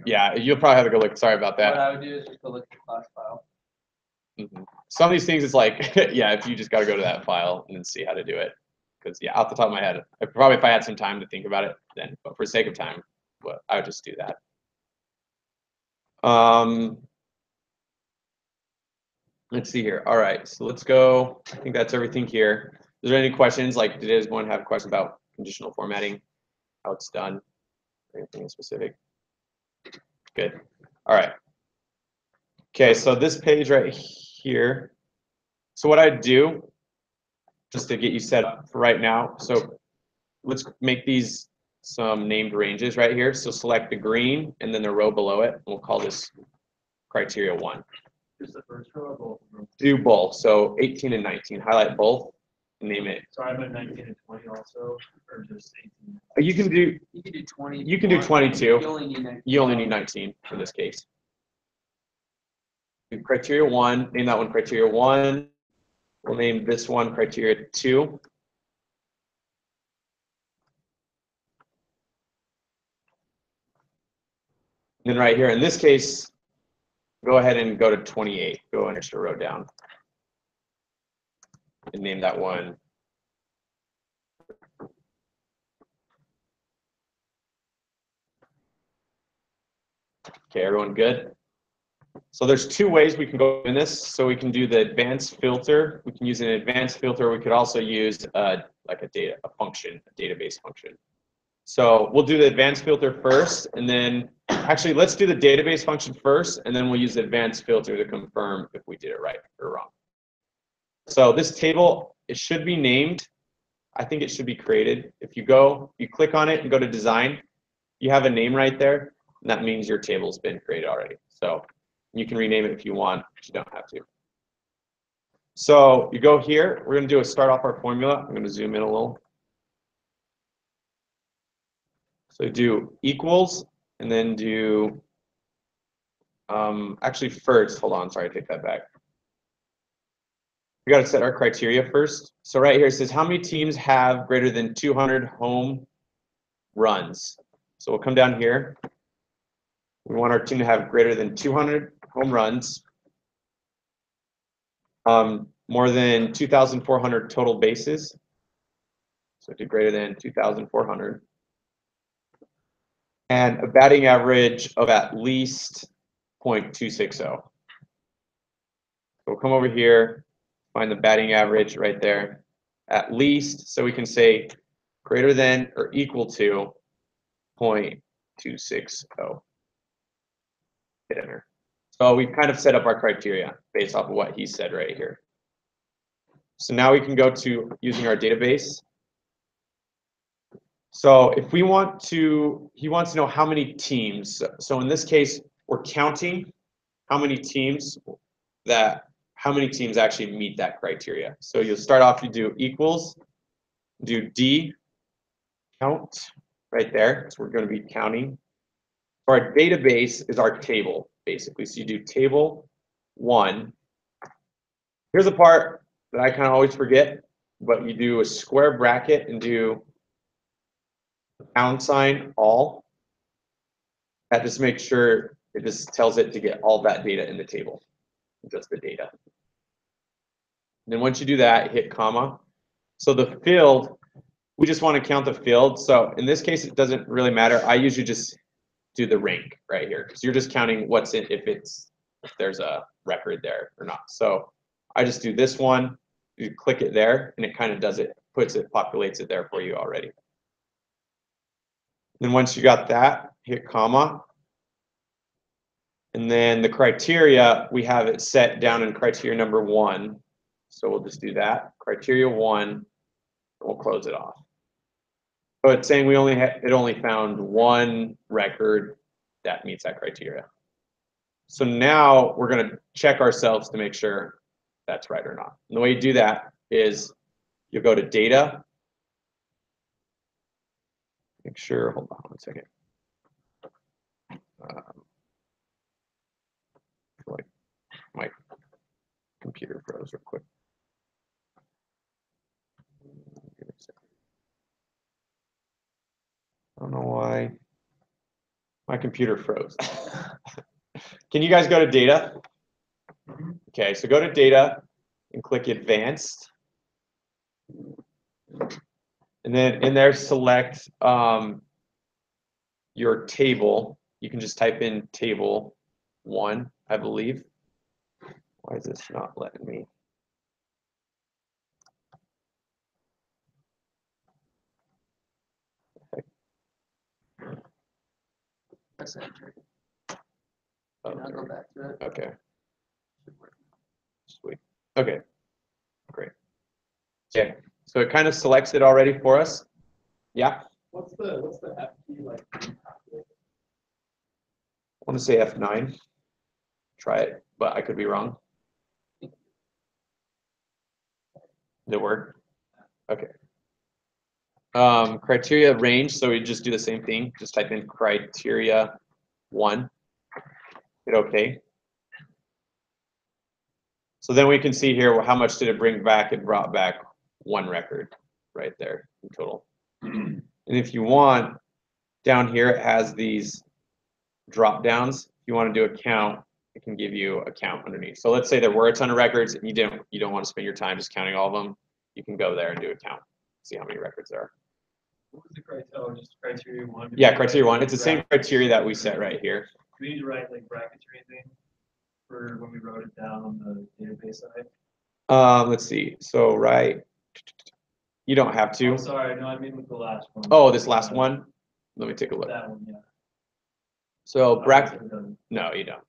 Yeah. You'll probably have to go look. Sorry about What that. I would do is just go look at the class file. Some of these things, it's like, yeah, if you just got to go to that file and then see how to do it. Because yeah, off the top of my head, probably if I had some time to think about it, then. But for sake of time, I would just do that. Let's see here. All right, so let's go. I think that's everything here. Is there any questions? Like, did anyone have a question about conditional formatting, how it's done, or anything specific? Good. All right. Okay, so this page right here. So what I'd do, just to get you set up for right now, so let's make these some named ranges right here. So select the green and then the row below it. We'll call this criteria 1. Just the first row or both of them? Do both. So 18 and 19. Highlight both and name it. So I put 19 and 20 also, or just 18? You can do You can do 20. You can do 22. You only need 19. You only need 19 for this case. Do criteria 1. Name that one criteria 1. We'll name this one criteria 2. Then right here in this case, go ahead and go to 28. Go an extra row down. And name that one. Okay, everyone good? So there's 2 ways we can go in this. So we can do the advanced filter. We can use an advanced filter. We could also use like a database function. So we'll do the advanced filter first, and then actually let's do the database function first, and then we'll use the advanced filter to confirm if we did it right or wrong. So this table, it should be named. I think it should be created. If you click on it and go to design, you have a name right there, and that means your table's been created already. So you can rename it if you want, but you don't have to. So you go here, we're gonna do a start off our formula. I'm gonna zoom in a little. So do equals and then do, actually first, hold on, sorry, I take that back. We gotta set our criteria first. So right here it says how many teams have greater than 200 home runs. So we'll come down here. We want our team to have greater than 200 home runs. More than 2,400 total bases. So do greater than 2,400. And a batting average of at least .260. So we'll come over here, find the batting average right there. At least, so we can say greater than or equal to .260. Hit enter. So we've kind of set up our criteria based off of what he said right here. So now we can go to using our database. So if we want to, he wants to know how many teams. So in this case, we're counting how many teams actually meet that criteria. So you'll start off, you do equals, do D, count right there. So we're going to be counting. Our database is our table, basically. So you do table 1. Here's a part that I kind of always forget, but you do a square bracket and do $ all. That just makes sure it just tells it to get all that data in the table, just the data. And then once you do that, hit comma. So the field, we just want to count the field. So in this case, it doesn't really matter. I usually just do the rank right here. So you're just counting what's in, if there's a record there or not. So I just do this one, you click it there, and it kind of does it, populates it there for you already. Then once you got that, hit comma. And then the criteria, we have it set down in criteria number 1. So we'll just do that. Criteria 1, and we'll close it off. So it's saying it only found 1 record that meets that criteria. So now we're going to check ourselves to make sure that's right or not. And the way you do that is you go to data. Make sure, hold on 1 second. Like my computer froze real quick. I don't know why my computer froze. Can you guys go to data? Okay, so go to data and click advanced. And then in there, select your table. You can just type in table 1, I believe. Why is this not letting me? Press enter. Oh, And I'll go back to it. okay. Sweet. Okay. Great. Okay. So it kind of selects it already for us. Yeah. What's the F key like? I want to say F9. Try it, but I could be wrong. Did it work? Okay. Criteria range, so we just do the same thing. Just type in criteria 1. Hit OK. So then we can see here, well, how much did it bring back? It brought back 1 record right there in total. And if you want, down here it has these drop downs. If you want to do a count, it can give you a count underneath. So let's say there were a ton of records and you don't want to spend your time just counting all of them. You can go there and do a count, see how many records there are. What was the criteria? Oh, just criteria 1. Yeah, criteria 1. It's the same criteria that we set right here. Do we need to write like brackets or anything for when we wrote it down on the database side? Let's see. So right, you don't have to. Oh, sorry, no, I mean with the last one. Oh, this last one. Let me take a look. That one, yeah. So bracket. Doesn't. No, you don't.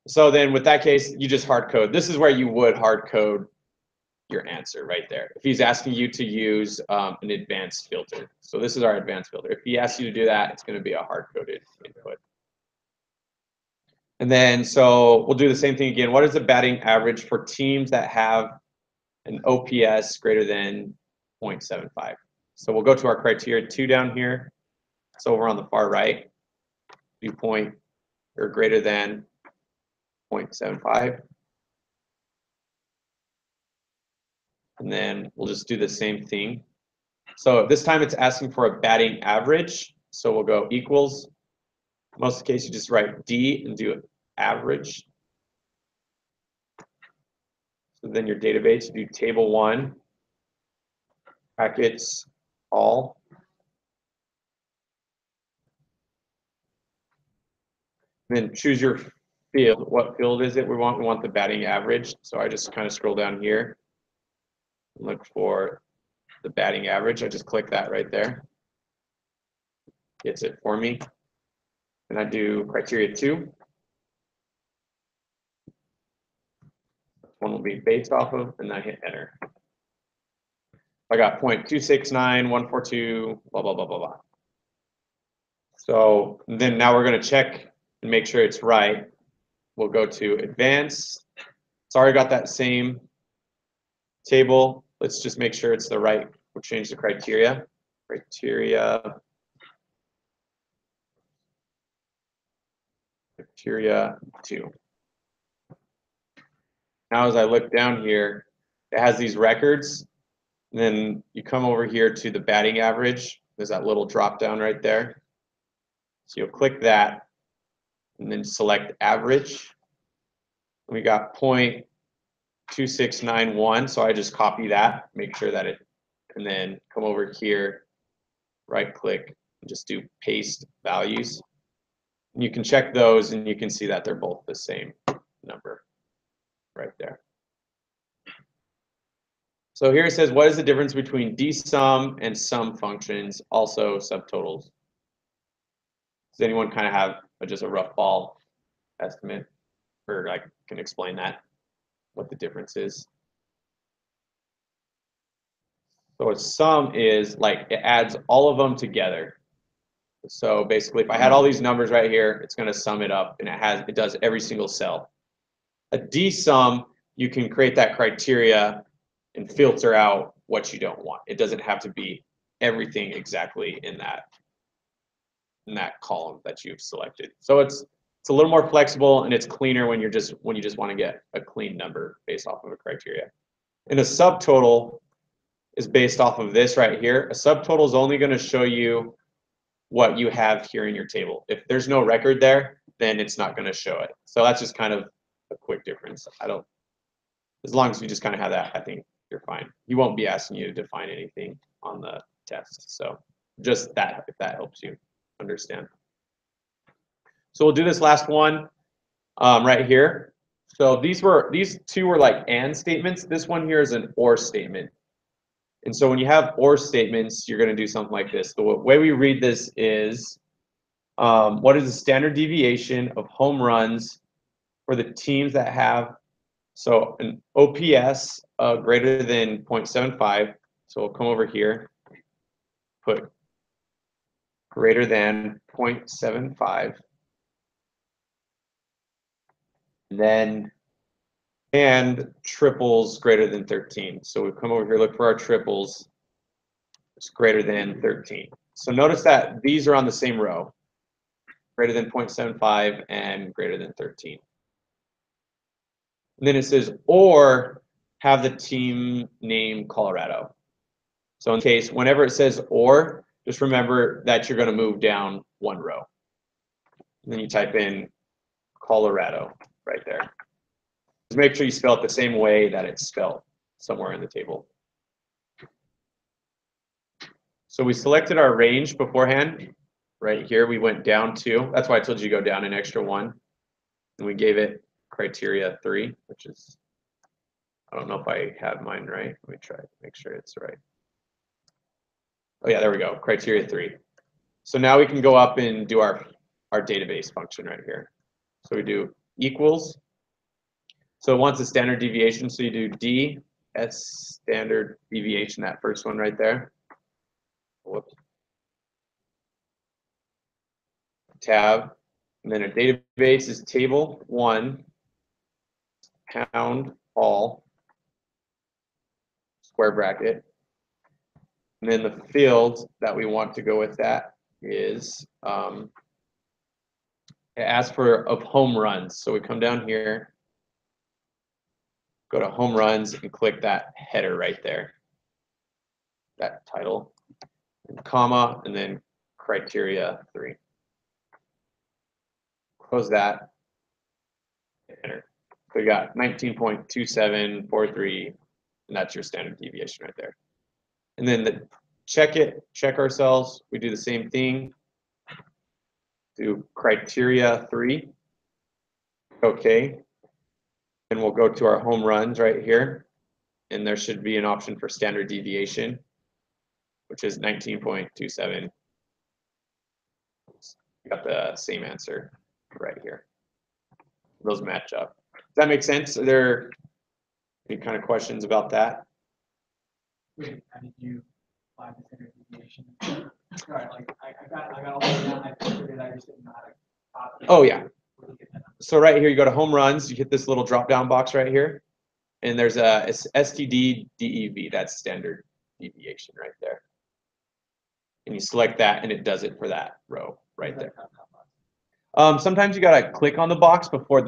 So then with that case, you just hard code. This is where you would hard code your answer right there. If he's asking you to use an advanced filter. So this is our advanced filter. If he asks you to do that, it's going to be a hard coded input. And then, so we'll do the same thing again. What is the batting average for teams that have an OPS greater than 0.75? So we'll go to our criteria 2 down here. It's over on the far right. Do point or greater than 0.75. And then we'll just do the same thing. So this time it's asking for a batting average. So we'll go equals. Most of the case, you just write D and do average. So then your database, you do table 1, brackets, all. And then choose your field. What field is it we want? We want the batting average. So I just kind of scroll down here, look for the batting average. I just click that right there. Gets it for me. And I do criteria 2. One will be based off of, and then I hit enter. I got 0.269, 142, blah, blah, blah, blah, blah. So then now we're going to check and make sure it's right. We'll go to advanced. It's already got that same table. Let's just make sure it's the right. We'll change the criteria. Criteria 2. Now as I look down here, it has these records. And then you come over here to the batting average. There's that little drop down right there. So you'll click that and then select average. We got 0.2691. So I just copy that, make sure that and then come over here, right click, and just do paste values. And you can check those and you can see that they're both the same number right there. So here it says, what is the difference between dsum and sum functions, also subtotals? Does anyone kind of have just a rough ball estimate, or I can explain that, what the difference is? So a sum is like it adds all of them together. So basically, if I had all these numbers right here, it's going to sum it up, and it does every single cell. A dsum, you can create that criteria and filter out what you don't want. It doesn't have to be everything exactly in that column that you've selected. So it's a little more flexible and it's cleaner when you just want to get a clean number based off of a criteria. And a subtotal is based off of this right here. A subtotal is only going to show you what you have here in your table. If there's no record there, then it's not going to show it. So that's just kind of a quick difference. As long as you just kind of have that, I think you're fine. You won't be asking you to define anything on the test. So just that, if that helps you understand. So we'll do this last one right here. So these two were like and statements. This one here is an or statement. And so when you have or statements, you're going to do something like this. The way we read this is, what is the standard deviation of home runs for the teams that have, so an OPS greater than 0.75. So we'll come over here, put greater than 0.75. Then, and triples greater than 13. So we come over here, look for our triples. It's greater than 13. So notice that these are on the same row, greater than 0.75 and greater than 13. And then it says, or have the team name Colorado. So in case, whenever it says or, just remember that you're going to move down one row. And then you type in Colorado right there. Just make sure you spell it the same way that it's spelled somewhere in the table. So we selected our range beforehand. Right here, we went down 2. That's why I told you to go down an extra 1. And we gave it criteria 3, which is, I don't know if I have mine right. Let me try to make sure it's right. Oh yeah, there we go, criteria 3. So now we can go up and do our database function right here. So we do equals. So it wants a standard deviation, so you do D, S standard deviation, that first one right there. Whoops. Tab, And then a database is table 1, pound all, square bracket. And then the field that we want to go with that is, it asks for of home runs. So we come down here, go to home runs and click that header right there, that title, and comma, and then criteria 3. Close that, enter. So we got 19.2743, and that's your standard deviation right there. And then the check ourselves, we do the same thing, do criteria 3, okay, and we'll go to our home runs right here, and there should be an option for standard deviation, which is 19.27. You got the same answer right here. Those match up. Does that make sense? Are there any kind of questions about that? Wait, how did you find the standard deviation? Sorry, like, I got all of that, I figured it, I just didn't know how to copy it. Oh, yeah. Where to get that number. So right here, you go to home runs, you hit this little drop down box right here, and there's a STD DEV, that's standard deviation right there. And you select that, and it does it for that row right there. Sometimes you gotta click on the box before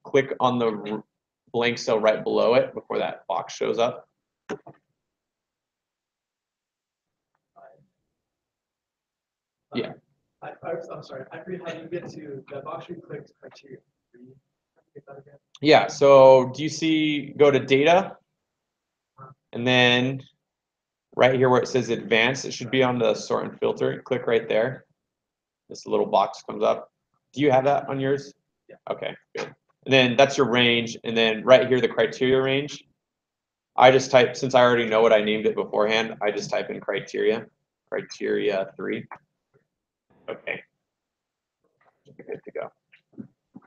click on the blank cell right below it before that box shows up. Yeah. I'm sorry, I forget how you get to the box you clicked criteria. Get that again? Yeah, so do you see, go to data, and then right here where it says advanced, it should be on the sort and filter. Click right there. This little box comes up. Do you have that on yours? Yeah. Okay, good. And then that's your range, and then right here, the criteria range. I just type, since I already know what I named it beforehand, I just type in criteria 3. Okay, good to go.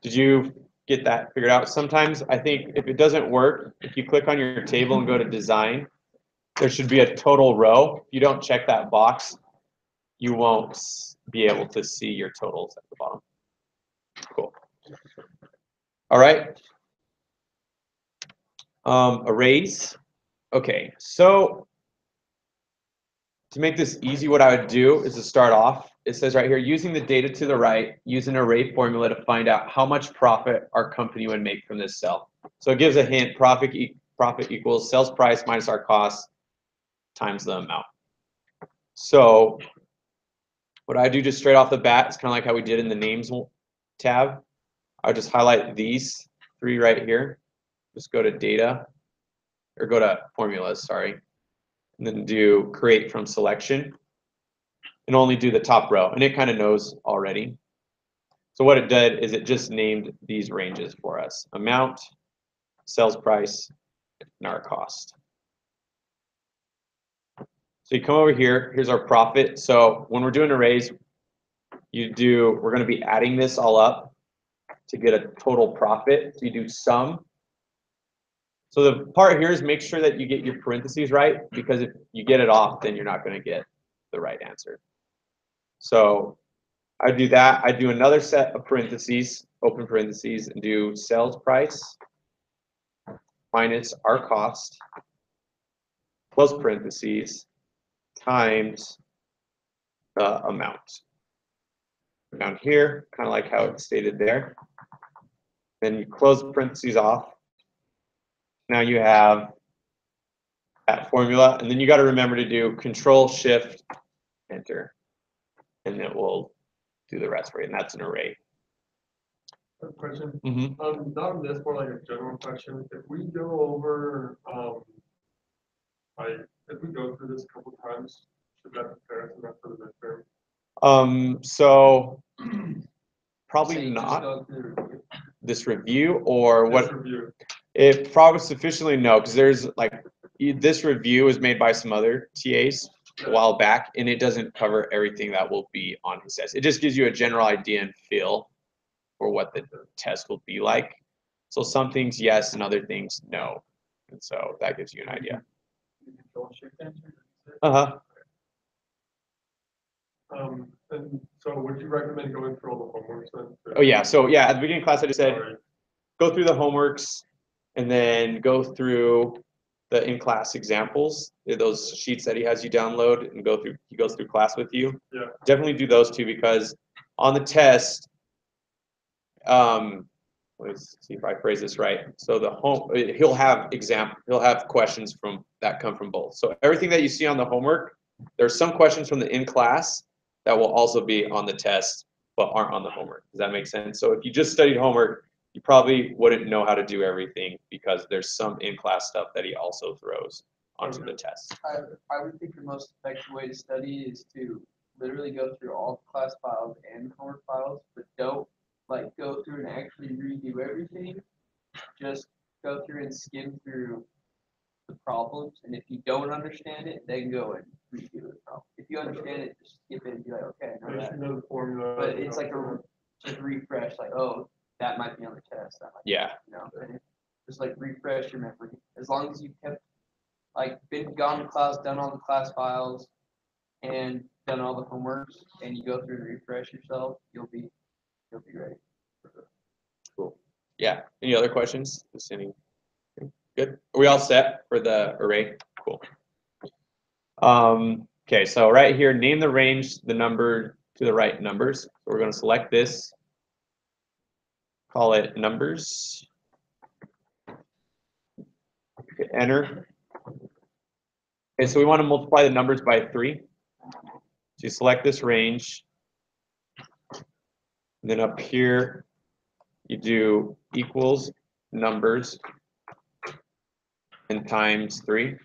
Did you get that figured out? Sometimes I think if it doesn't work, if you click on your table and go to design, there should be a total row. If you don't check that box, you won't be able to see your totals at the bottom. Cool. All right. Arrays. Okay, so to make this easy, what I would do is to start off. It says right here, using the data to the right, use an array formula to find out how much profit our company would make from this cell. So it gives a hint, profit equals sales price minus our cost times the amount. So what I do just straight off the bat is kind of like how we did in the names tab. I would just highlight these 3 right here. Just go to data, or go to formulas, sorry. And then do create from selection. And only do the top row. And it kind of knows already. So what it did is it just named these ranges for us. Amount, sales price, and our cost. So you come over here, here's our profit. So when we're doing arrays, we're going to be adding this all up to get a total profit. So you do sum. So the part here is make sure that you get your parentheses right, because if you get it off, then you're not going to get the right answer. So I do that. I do another set of parentheses, open parentheses, and do sales price minus our cost, close parentheses, times the amount. Down here, kind of like how it's stated there. Then you close the parentheses off. Now you have that formula, and then you got to remember to do Control Shift Enter, and it will do the rest for you. And that's an array. Question. Mm-hmm. Not this, more like a general question. If we go over, if we go through this a couple times, should that prepare us enough for the midterm? So probably So you just not go through- this review, or This what? review. It probably sufficiently no, because there's like this review is made by some other TAs a while back, and it doesn't cover everything that will be on his test. It just gives you a general idea and feel for what the test will be like. So some things yes, and other things no, and so that gives you an idea. Control Shift Enter. Uh-huh. And so would you recommend going through all the homework then? Oh yeah, so yeah, at the beginning of class I just said, Sorry. go through the homeworks and then go through the in-class examples, those sheets that he has you download and go through, he goes through class with you. Yeah. Definitely do those two because on the test, let's see if I phrase this right. So he'll have questions that come from both. So everything that you see on the homework, there's some questions from the in-class that will also be on the test, but aren't on the homework. Does that make sense? So if you just studied homework, you probably wouldn't know how to do everything because there's some in-class stuff that he also throws onto the test. I would think the most effective way to study is to literally go through all the class files and homework files, but don't like go through and actually redo everything. Just go through and skim through the problems, and if you don't understand it, then go and redo the problem. If you understand it, just skip it and be like, okay, I know I just that. know the formula. But it's like just refresh, like, oh, that might be on the test. That might be, Yeah. and just like refresh your memory. As long as you kept gone to class, done all the class files, and done all the homeworks, and you go through and refresh yourself, you'll be ready. Cool. Yeah. Any other questions? Just any? Good. Are we all set for the array? Cool. Okay, so right here, name the range, the number to the right numbers. So we're going to select this, call it numbers, hit enter. Okay, so we want to multiply the numbers by 3. So you select this range, and then up here, you do equals numbers and times 3,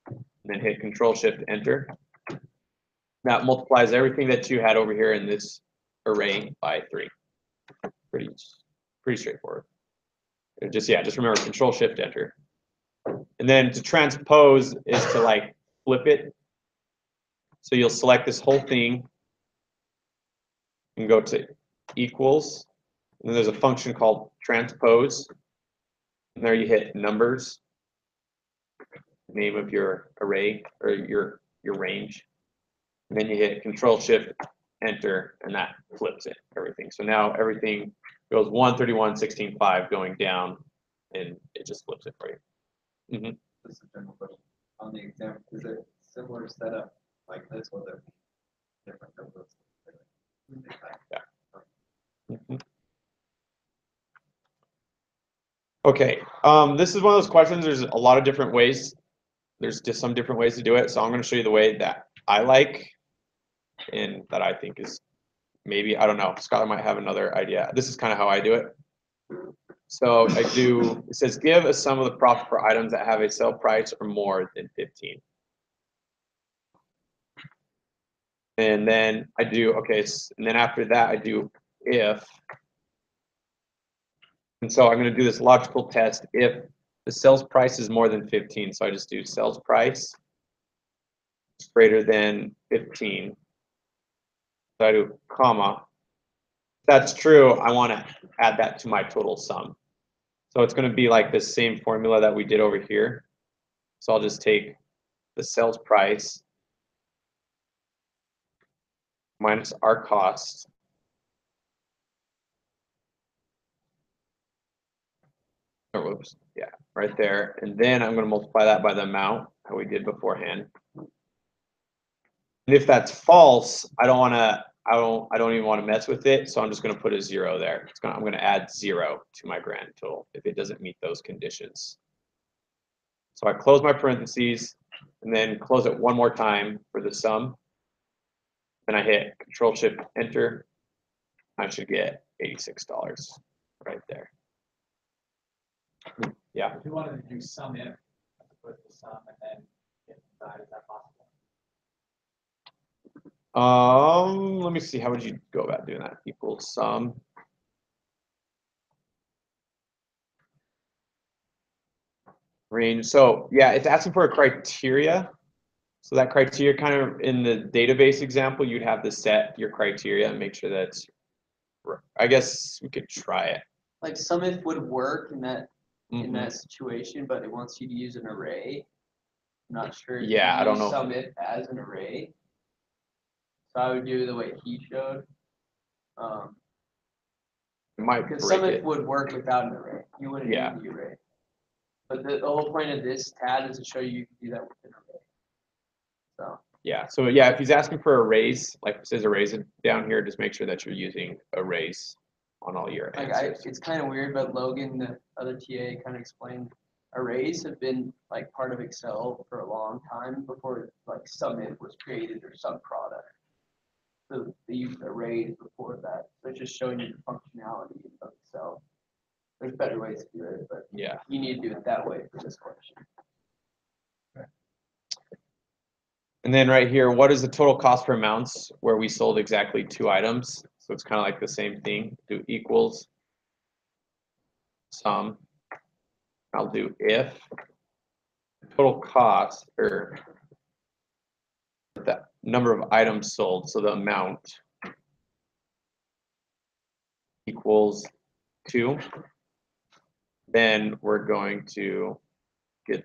and then hit Control-Shift-Enter. That multiplies everything that you had over here in this array by 3. Pretty straightforward. Just remember Control-Shift-Enter. And then to transpose is to like flip it. So you'll select this whole thing and go to equals. And then there's a function called transpose. And there you hit numbers, name of your array or your range. And then you hit Control-Shift-Enter, and that flips it, everything. So now everything goes 1, 31, 16, 5 going down, and it just flips it for you. Mm-hmm. Just a general question. On the example, is it similar setup like this, or there different numbers? Yeah. Mm-hmm. Okay, this is one of those questions. There's a lot of different ways. There's just some different ways to do it. So I'm going to show you the way that I like and that I think is maybe, I don't know, Skylar might have another idea. This is kind of how I do it. So it says give a sum of the profit for items that have a sale price or more than 15. And then I do, okay, and then after that I do if. And so I'm going to do this logical test if the sales price is more than 15. So I just do sales price is greater than 15. So I do comma. If that's true, I want to add that to my total sum. So it's going to be like the same formula that we did over here. So I'll just take the sales price minus our cost. Oh, whoops. Yeah, right there. And then I'm going to multiply that by the amount that we did beforehand. And if that's false, I don't even want to mess with it. So I'm just going to put a 0 there. I'm going to add 0 to my grand total if it doesn't meet those conditions. So I close my parentheses and then close it one more time for the sum. And I hit Control-Shift-Enter. I should get $86 right there. Yeah. If you wanted to do sum if, as opposed to sum and then if that, is that possible? Let me see. How would you go about doing that? Equals sum. Range. So yeah, it's asking for a criteria. So that criteria kind of in the database example, you'd have to set your criteria and make sure that's, I guess we could try it. Like sum if would work in that situation, but it wants you to use an array. I'm not sure. Yeah, I don't know. Sum if as an array. So I would do the way he showed. It might Because break some of it. it would work without an array. You wouldn't Yeah. need the array. But the whole point of this tab is to show you can do that with an array. So Yeah. So yeah, if he's asking for arrays, like it says arrays down here, just make sure that you're using arrays on all your like answers. it's kind of weird, but Logan, the other TA, kind of explained arrays have been like part of Excel for a long time before like Summit was created or some product. So they used arrays before that. So it's just showing you the functionality of Excel. There's better ways to do it, but Yeah. you need to do it that way for this question. And then right here, what is the total cost per amounts where we sold exactly 2 items? So it's kind of like the same thing. Do equals sum. I'll do if total cost or the number of items sold, so the amount equals 2. Then we're going to get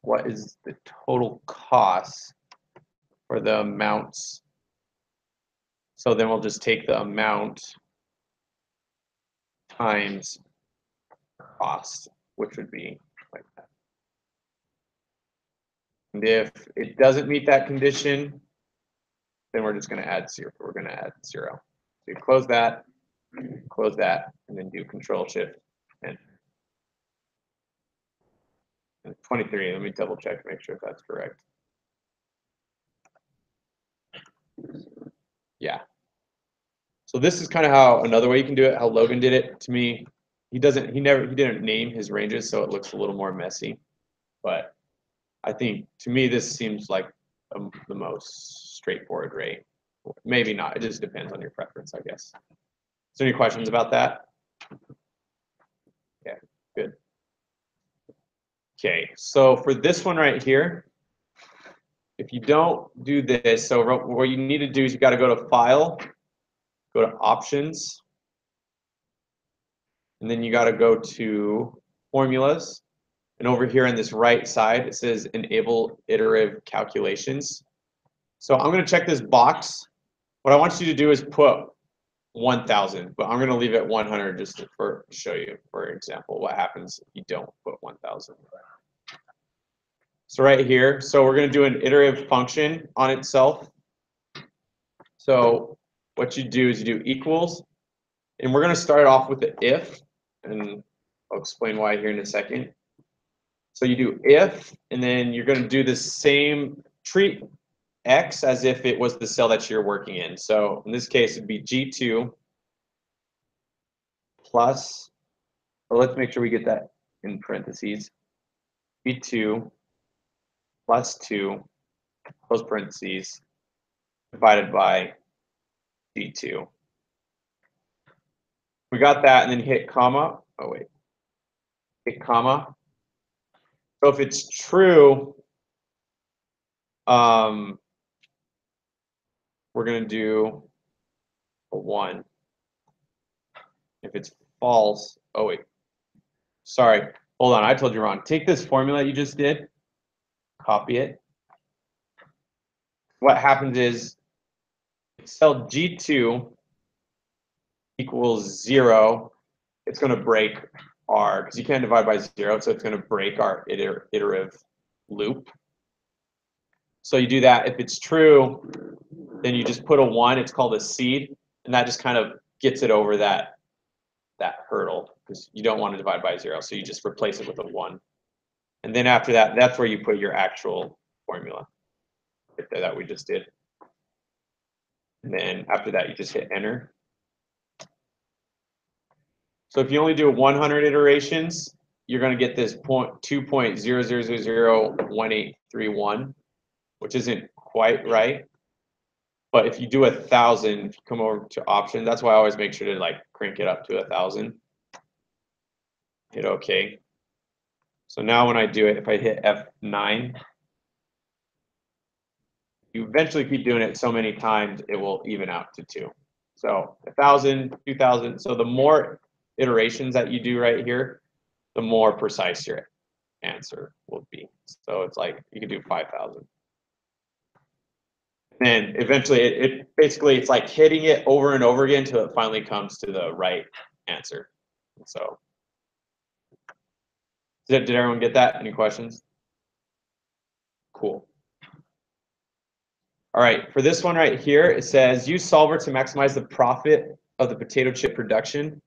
what is the total cost for the amounts. So then we'll just take the amount times cost, which would be like that. And if it doesn't meet that condition, then we're just going to add 0. We're going to add 0. So you close that, and then do Control Shift and 23. Let me double check to make sure if that's correct. Yeah. So this is kind of how another way you can do it. How Logan did it. To me, he didn't name his ranges, so it looks a little more messy. But I think to me this seems like the most straightforward rate. Maybe not. It just depends on your preference, I guess. Is there any questions about that? Yeah, good. Okay, so for this one right here, if you don't do this, so what you need to do is you got to go to File, go to Options, and then you got to go to Formulas. And over here on this right side, it says Enable Iterative Calculations. So I'm going to check this box. What I want you to do is put 1,000, but I'm going to leave it 100 just to show you, for example, what happens if you don't put 1,000. So right here, so we're going to do an iterative function on itself. So what you do is you do equals, and we're going to start off with the if, and I'll explain why here in a second. So you do if, and then you're going to do the same, treat x as if it was the cell that you're working in. So in this case, it'd be G2 plus, well, let's make sure we get that in parentheses, G2 plus 2, close parentheses, divided by G2. We got that, and then hit comma. Oh, wait. Hit comma. So if it's true, we're going to do a 1. If it's false, oh, wait. Sorry. Hold on. I told you wrong. Take this formula you just did, copy it. What happens is cell G2 equals 0. It's going to break our, because you can't divide by 0, so it's going to break our iterative loop. So you do that. If it's true, then you just put a 1. It's called a seed, and that just kind of gets it over that hurdle, because you don't want to divide by 0, so you just replace it with a 1. And then after that, that's where you put your actual formula that we just did. And then after that, you just hit enter. So if you only do 100 iterations, you're going to get this 2.00001831, which isn't quite right. But if you do 1,000, if you come over to option, that's why I always make sure to like crank it up to 1,000. Hit OK. So now when I do it, if I hit F9, you eventually keep doing it so many times, it will even out to 2. So 1,000, 2,000. So the more iterations that you do right here, the more precise your answer will be. So it's like you can do 5,000. And eventually it basically, it's like hitting it over and over again until it finally comes to the right answer. So did everyone get that? Any questions? Cool. All right, for this one right here, it says use solver to maximize the profit of the potato chip production.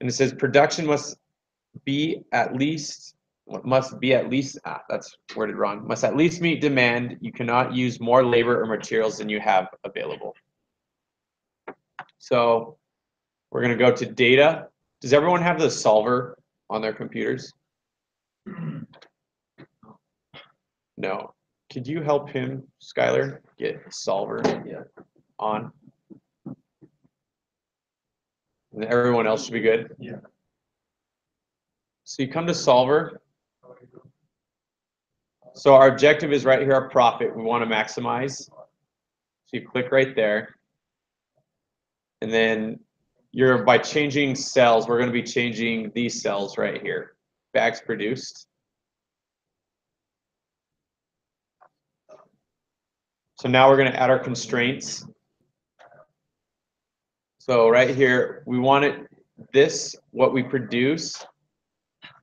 And it says production must be at least, that's worded wrong, must at least meet demand. You cannot use more labor or materials than you have available. So we're going to go to data. Does everyone have the solver on their computers? No. Could you help him, Skylar, get solver on? And everyone else should be good? Yeah. So you come to solver. So our objective is right here, our profit. We want to maximize. So you click right there. And then by changing cells, we're going to be changing these cells right here. Bags produced. So now we're going to add our constraints. So right here, we want what we produce,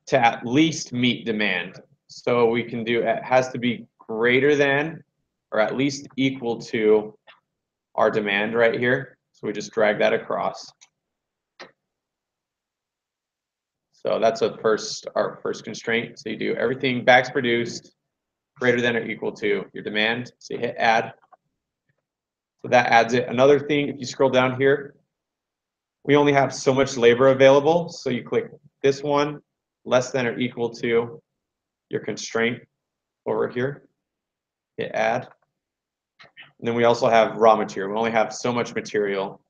to at least meet demand. So we can do, it has to be greater than or at least equal to our demand right here. So we just drag that across. So that's our first constraint. So you do everything bags produced greater than or equal to your demand. So you hit add. So that adds it. Another thing, if you scroll down here, we only have so much labor available. So you click this one, less than or equal to your constraint over here. Hit add. And then we also have raw material. We only have so much material.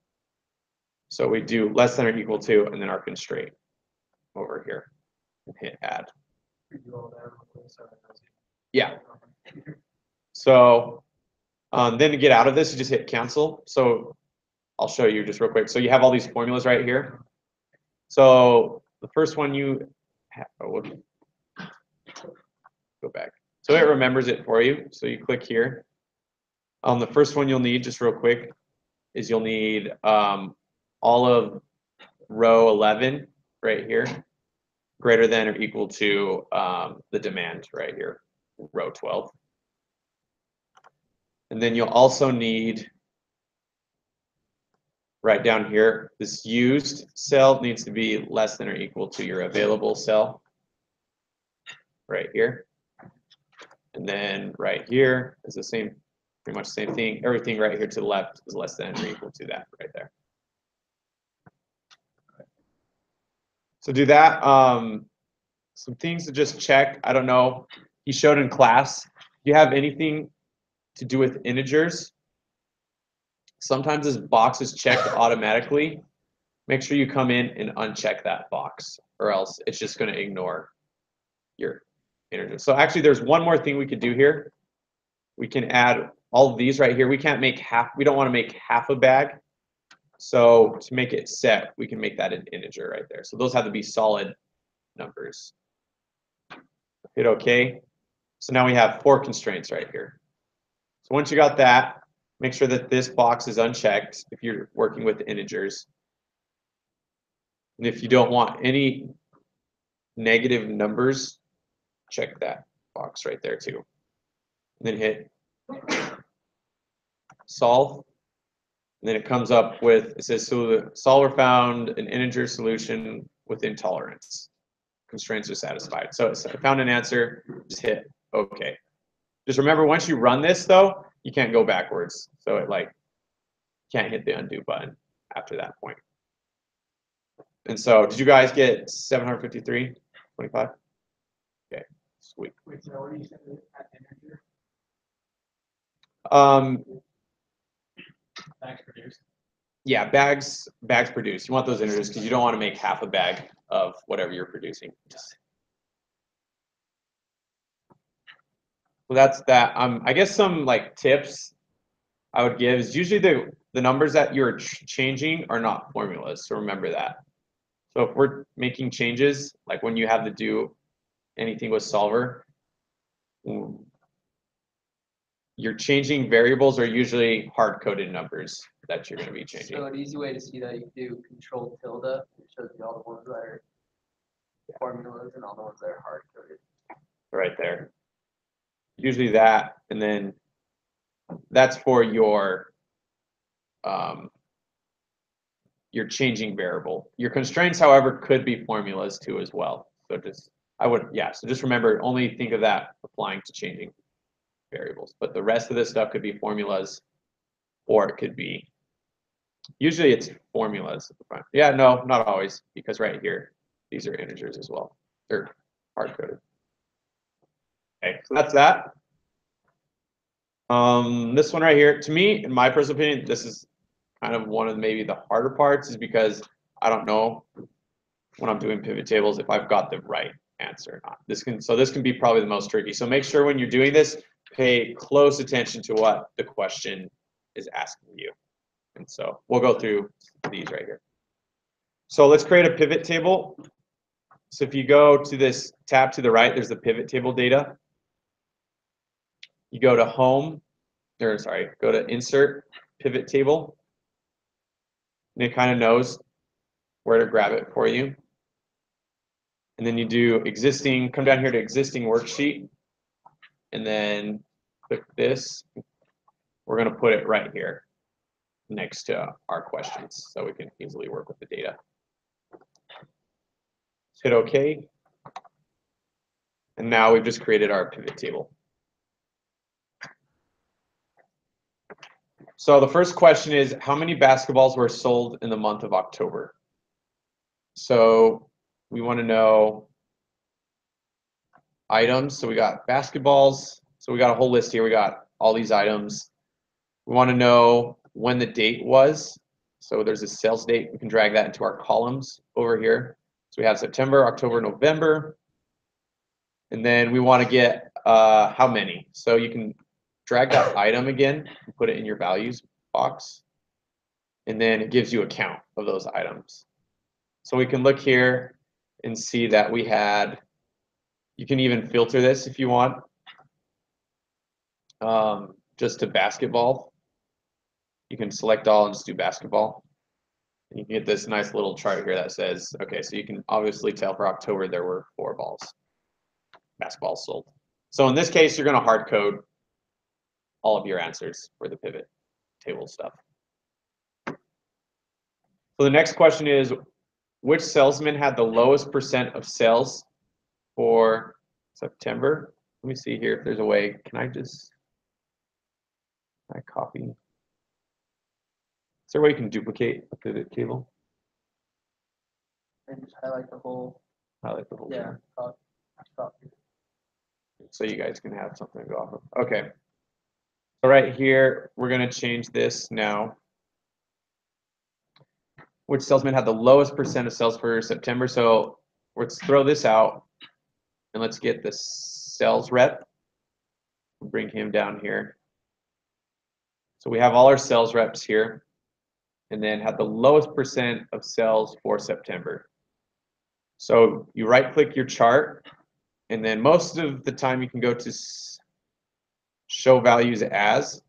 So we do less than or equal to, and then our constraint over here. And hit add. Yeah. So then to get out of this, you just hit cancel. So I'll show you just real quick. So you have all these formulas right here. So the first one you have, go back. So it remembers it for you. So you click here. The first one you'll need, just real quick, is you'll need all of row 11 right here, greater than or equal to the demand right here, row 12. And then you'll also need, right down here, this used cell needs to be less than or equal to your available cell right here. And then right here is the same, pretty much the same thing. Everything right here to the left is less than or equal to that right there. So do that. Some things to just check. I don't know. He showed in class. Do you have anything to do with integers? Sometimes this box is checked automatically. Make sure you come in and uncheck that box, or else it's just going to ignore your integer. So actually, there's one more thing we could do here. We can add all of these right here. We can't make half. We don't want to make half a bag. So to make it set, we can make that an integer right there. So those have to be solid numbers. Hit OK. So now we have 4 constraints right here. So once you got that, make sure that this box is unchecked if you're working with integers. And if you don't want any negative numbers, check that box right there too. And then hit solve. And then it comes up with, it says, so the solver found an integer solution within tolerance. Constraints are satisfied. So I found an answer, just hit OK. Just remember, once you run this though, you can't go backwards. So it can't hit the undo button after that point. And so did you guys get 753.25? Okay, sweet. Wait, so what are you saying at integer? Bags produced. Yeah, bags produced. You want those integers because you don't want to make half a bag of whatever you're producing. So that's that. I guess some tips I would give is usually the numbers that you're changing are not formulas. So remember that. So if we're making changes, like when you have to do anything with solver, your changing variables are usually hard-coded numbers that you're going to be changing. So an easy way to see that, you can do control tilde, it shows you all the ones that are formulas and all the ones that are hard coded. Right there. Usually that, and then that's for your changing variable. Your constraints, however, could be formulas too as well. So so just remember, only think of that applying to changing variables. But the rest of this stuff could be formulas, or it could be, usually it's formulas. Yeah, no, not always, because right here, these are integers as well. They're hard-coded. Okay, so that's that. This one right here, to me, in my personal opinion, this is kind of one of maybe the harder parts, is because I don't know when I'm doing pivot tables if I've got the right answer or not. This can be probably the most tricky. So make sure when you're doing this, pay close attention to what the question is asking you. And so we'll go through these right here. So let's create a pivot table. So if you go to this tab to the right, there's the pivot table data. You go to home, or sorry, go to insert pivot table. And it kind of knows where to grab it for you. And then you do existing, come down here to existing worksheet, and then click this. We're going to put it right here next to our questions so we can easily work with the data. Hit OK. And now we've just created our pivot table. So the first question is, how many basketballs were sold in the month of October? So we want to know items. So we got basketballs. So we got a whole list here. We got all these items. We want to know when the date was. So there's a sales date. We can drag that into our columns over here. So we have September, October, November. And then we want to get how many. So you can drag that item again and put it in your values box. And then it gives you a count of those items. So we can look here and see that we had, you can even filter this if you want, just to basketball. You can select all and just do basketball. And you can get this nice little chart here that says, okay, so you can obviously tell for October there were 4 basketballs sold. So in this case, you're going to hard code all of your answers for the pivot table stuff. So the next question is, which salesman had the lowest percent of sales for September? Let me see here if there's a way. Can I copy? Is there a way you can duplicate a pivot table? And just highlight the whole, Highlight the whole yeah, thing. copy. So you guys can have something to go off of. Okay. So right here, we're going to change this now. Which salesman had the lowest percent of sales for September? So let's throw this out and let's get the sales rep. Bring him down here. So we have all our sales reps here, and then had the lowest percent of sales for September. So you right click your chart, and then most of the time you can go to show values as.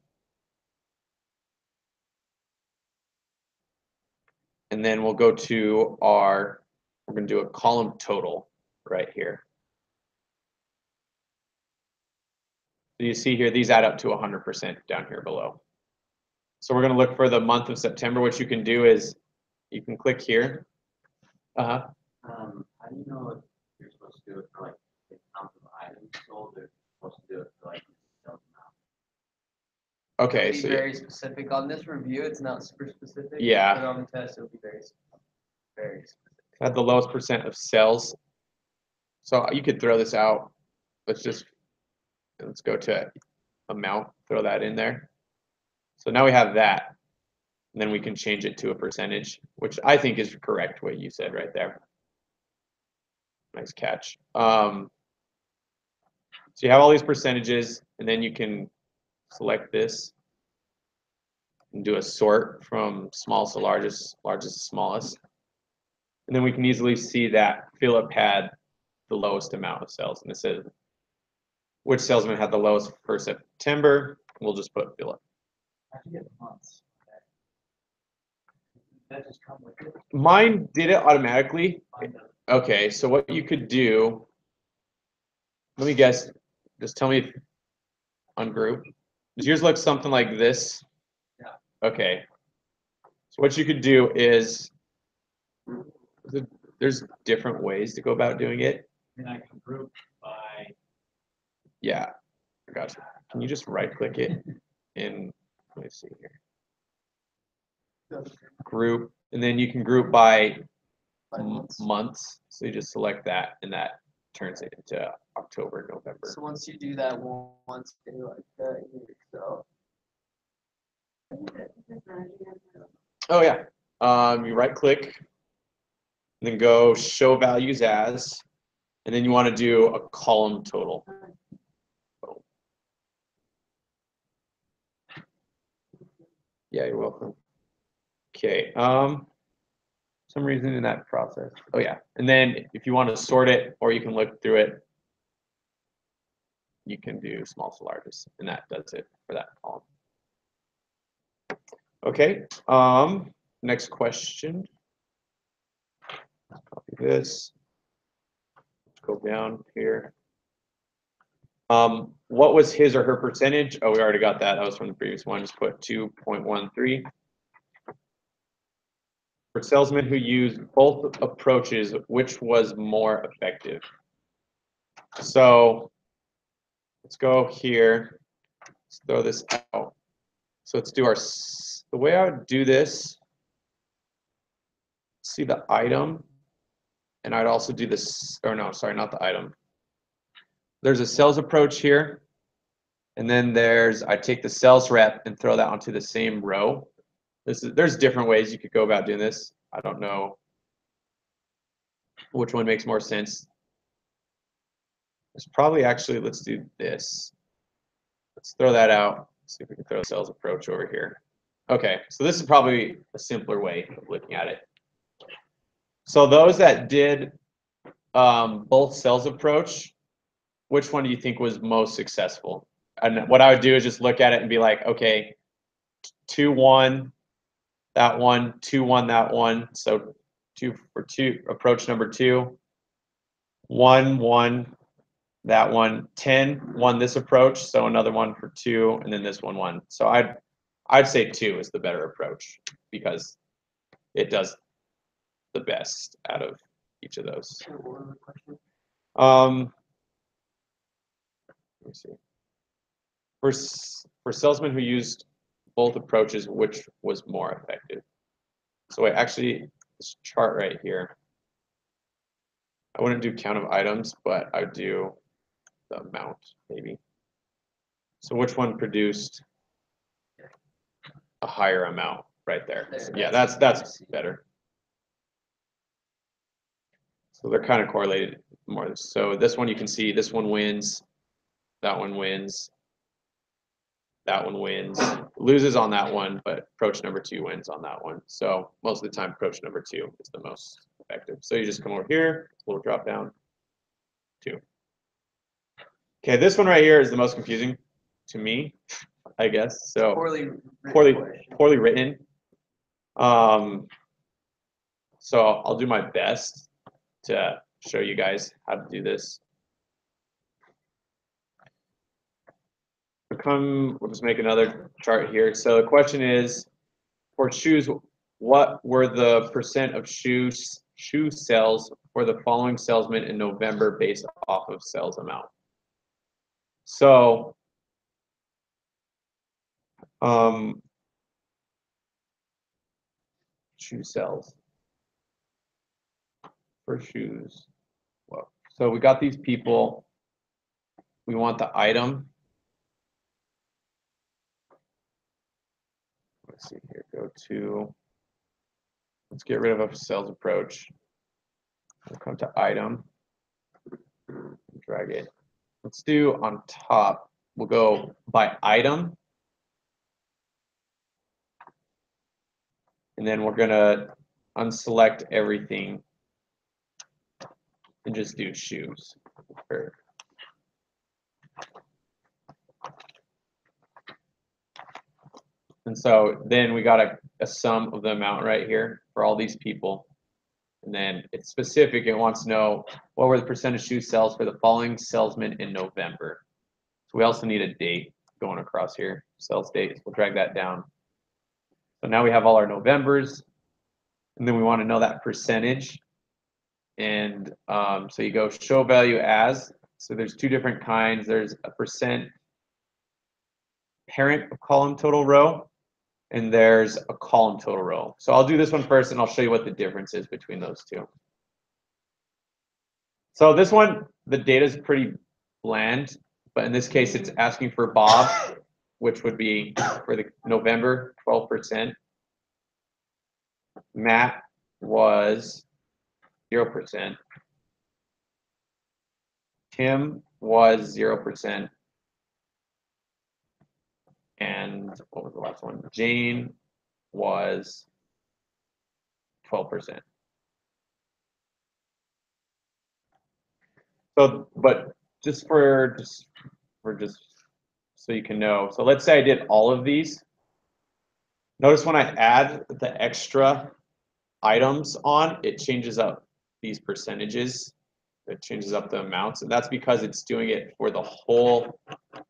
And then we'll go to we're going to do a column total right here. So you see here, these add up to 100% down here below. So we're going to look for the month of September. What you can do is you can click here. How do you know if you're supposed to do it for like the count of items sold, or supposed to do it for like sales amount? Okay, It'll so be very specific. On this review, it's not super specific. Yeah. But on the test, it'll be very specific. had the lowest percent of sales. So you could throw this out. Let's go to amount, throw that in there. So now we have that. And then we can change it to a percentage, which I think is correct what you said right there. Nice catch. So you have all these percentages, and then you can select this and do a sort from smallest to largest, largest to smallest. And then we can easily see that Philip had the lowest amount of sales. And it says which salesman had the lowest for September. We'll just put Philip. I can get months. That just come with it. Mine did it automatically. Mine doesn't. Okay, so what you could do, let me guess, just tell me if ungroup. Does yours look something like this? Yeah. Okay. So what you could do is, there's different ways to go about doing it. And I can group by, Yeah, I got you. Can you just right click it in, let me see here. Group, and then you can group by months. So you just select that and that turns it into October, November. So once you do that once, you like that in Excel. Oh yeah, you right click, and then go show values as, and then you want to do a column total. Yeah, you're welcome. Okay, some reason in that process. Oh yeah, and then if you want to sort it, or you can look through it, you can do small to largest, and that does it for that column. Okay, next question. Copy this. Let's go down here. What was his or her percentage? Oh, we already got that. That was from the previous one. Just put 2.13. For salesmen who used both approaches, which was more effective? So let's go here. Let's throw this out. So let's do the way I would do this, see the item, and I'd also do this, or no, sorry, not the item. There's a sales approach here, and then I take the sales rep and throw that onto the same row. There's different ways you could go about doing this. I don't know which one makes more sense. It's probably actually, let's do this. Let's throw that out. See if we can throw a sales approach over here. Okay, so this is probably a simpler way of looking at it. So those that did both sales approach, which one do you think was most successful? And what I would do is just look at it and be like, okay, 2-1, that one, 2-1, that one. So 2 for 2, approach number 2, 1-1, that one, 10-1 this approach. So another one for 2, and then this 1-1. So I'd say 2 is the better approach because it does the best out of each of those. Let me see. For salesmen who used both approaches, which was more effective? So wait, actually, this chart right here, I wouldn't do count of items, but I would do the amount, maybe. So which one produced a higher amount right there? Yeah, that's better. So they're kind of correlated more. So this one you can see, this one wins, that one wins, that one wins, loses on that one, but approach number 2 wins on that one. So most of the time, approach number 2 is the most effective. So you just come over here, little drop down, 2. Okay, this one right here is the most confusing to me, I guess. So poorly written. So I'll do my best to show you guys how to do this. We'll just make another chart here. So the question is, for shoes, what were the percent of shoe sales for the following salesman in November based off of sales amount? So shoe sales for shoes. Well, so we got these people. We want the item. Let's see here. Go to. Let's get rid of a sales approach. We'll come to item. Drag it. Let's do on top. We'll go by item. And then we're gonna unselect everything and just do shoes. And so then we got a sum of the amount right here for all these people. And then it's specific, it wants to know what were the percentage shoe sales for the following salesman in November. So we also need a date going across here, sales date. We'll drag that down. So now we have all our Novembers, and then we want to know that percentage. And so you go show value as. So there's two different kinds. There's a percent parent column total row, and there's a column total row. So I'll do this one first, and I'll show you what the difference is between those two. So this one, the data is pretty bland, but in this case, it's asking for Bob, which would be for the November, 12%. Matt was 0%. Tim was 0%. And what was the last one? Jane was 12%. So, but just so you can know. So let's say I did all of these. Notice when I add the extra items on, it changes up these percentages. It changes up the amounts, and that's because it's doing it for the whole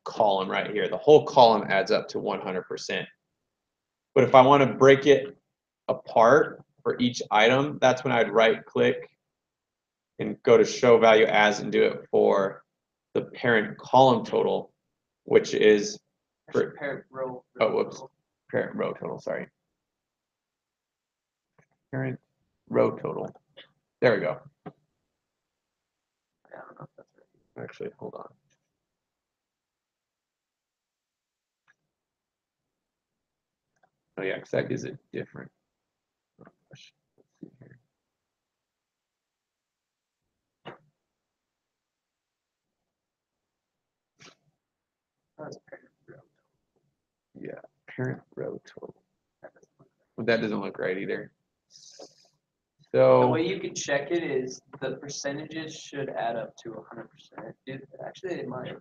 column right here. The whole column adds up to 100%. But if I want to break it apart for each item, that's when I'd right-click and go to show value as and do it for the parent column total, which is for Parent row. oh whoops, parent row total. Sorry, parent row total. There we go. I don't know if that's right. Actually, hold on. Oh yeah, because that gives it different. Let's see here. That's parent row. Yeah, parent row total. Well, that doesn't look right either. The So way you can check it is the percentages should add up to 100%. Actually, it might.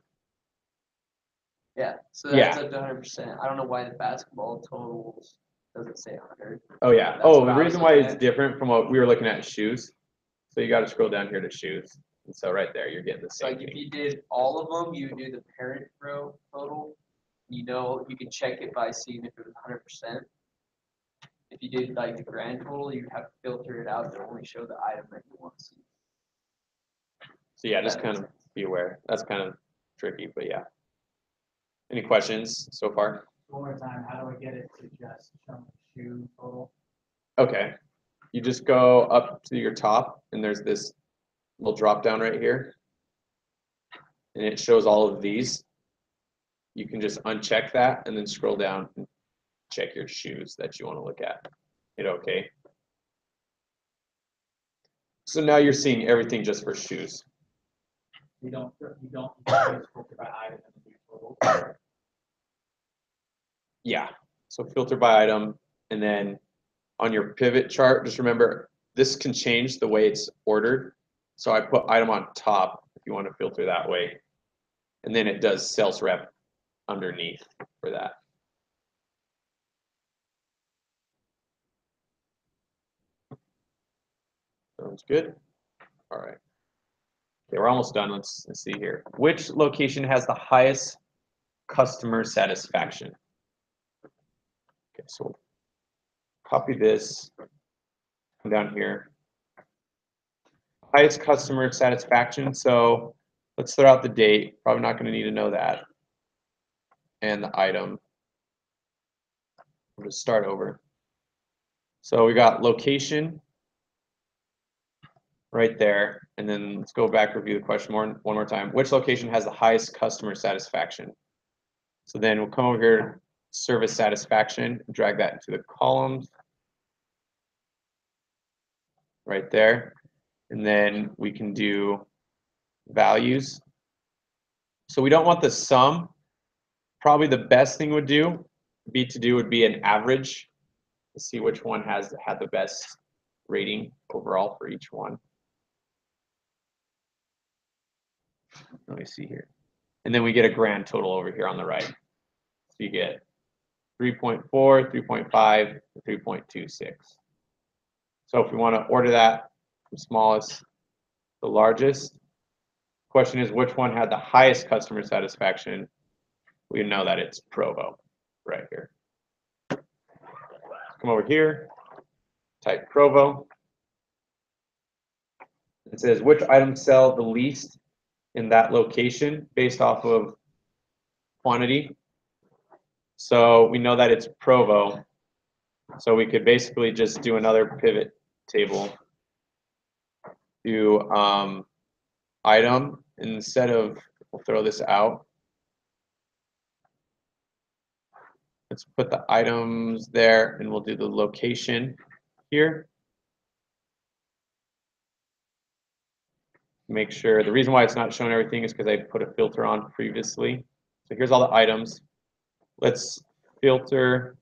Yeah, so that adds Yeah. up to 100%. I don't know why the basketball totals doesn't say 100. oh yeah. That's Oh, what the I was reason why looking it's at. different from what we were looking at shoes. So you got to scroll down here to shoes. And so right there, you're getting the So same like if thing. you did all of them, you would do the parent row total. You know, you can check it by seeing if it was 100%. If you did like the grand total, you have to filter it out to only show the item that you want to see. So yeah, That just makes kind of sense. be aware. That's kind of tricky, but yeah. Any questions so far? One more time, how do I get it to just show shoe total? Okay. You just go up to your top, and there's this little drop down right here, and it shows all of these. You can just uncheck that and then scroll down and check your shoes that you want to look at. Hit OK. So now you're seeing everything just for shoes. You just filter by item and do total. Yeah. So filter by item, and then on your pivot chart, just remember this can change the way it's ordered. So I put item on top if you want to filter that way. And then it does sales rep underneath for that. Sounds good. All right. Okay, we're almost done. Let's see here. Which location has the highest customer satisfaction? Okay, so we'll copy this, come down here. Highest customer satisfaction. So let's throw out the date. Probably not going to need to know that. And the item. We'll just start over. So we got location right there. And then let's go back, review the question one more time. Which location has the highest customer satisfaction? So then we'll come over here, service satisfaction, drag that into the columns right there. And then we can do values. So we don't want the sum. Probably the best thing would be an average to see which one has had the best rating overall for each one. Let me see here. And then we get a grand total over here on the right. So you get 3.4, 3.5, 3.26. So if we want to order that from smallest to largest, question is which one had the highest customer satisfaction? We know that it's Provo right here. Come over here, type Provo. It says which items sell the least in that location based off of quantity. So we know that it's Provo. So we could basically just do another pivot table. Do item instead of, we'll throw this out. Let's put the items there and we'll do the location here. Make sure, the reason why it's not showing everything is because I put a filter on previously. So here's all the items. Let's filter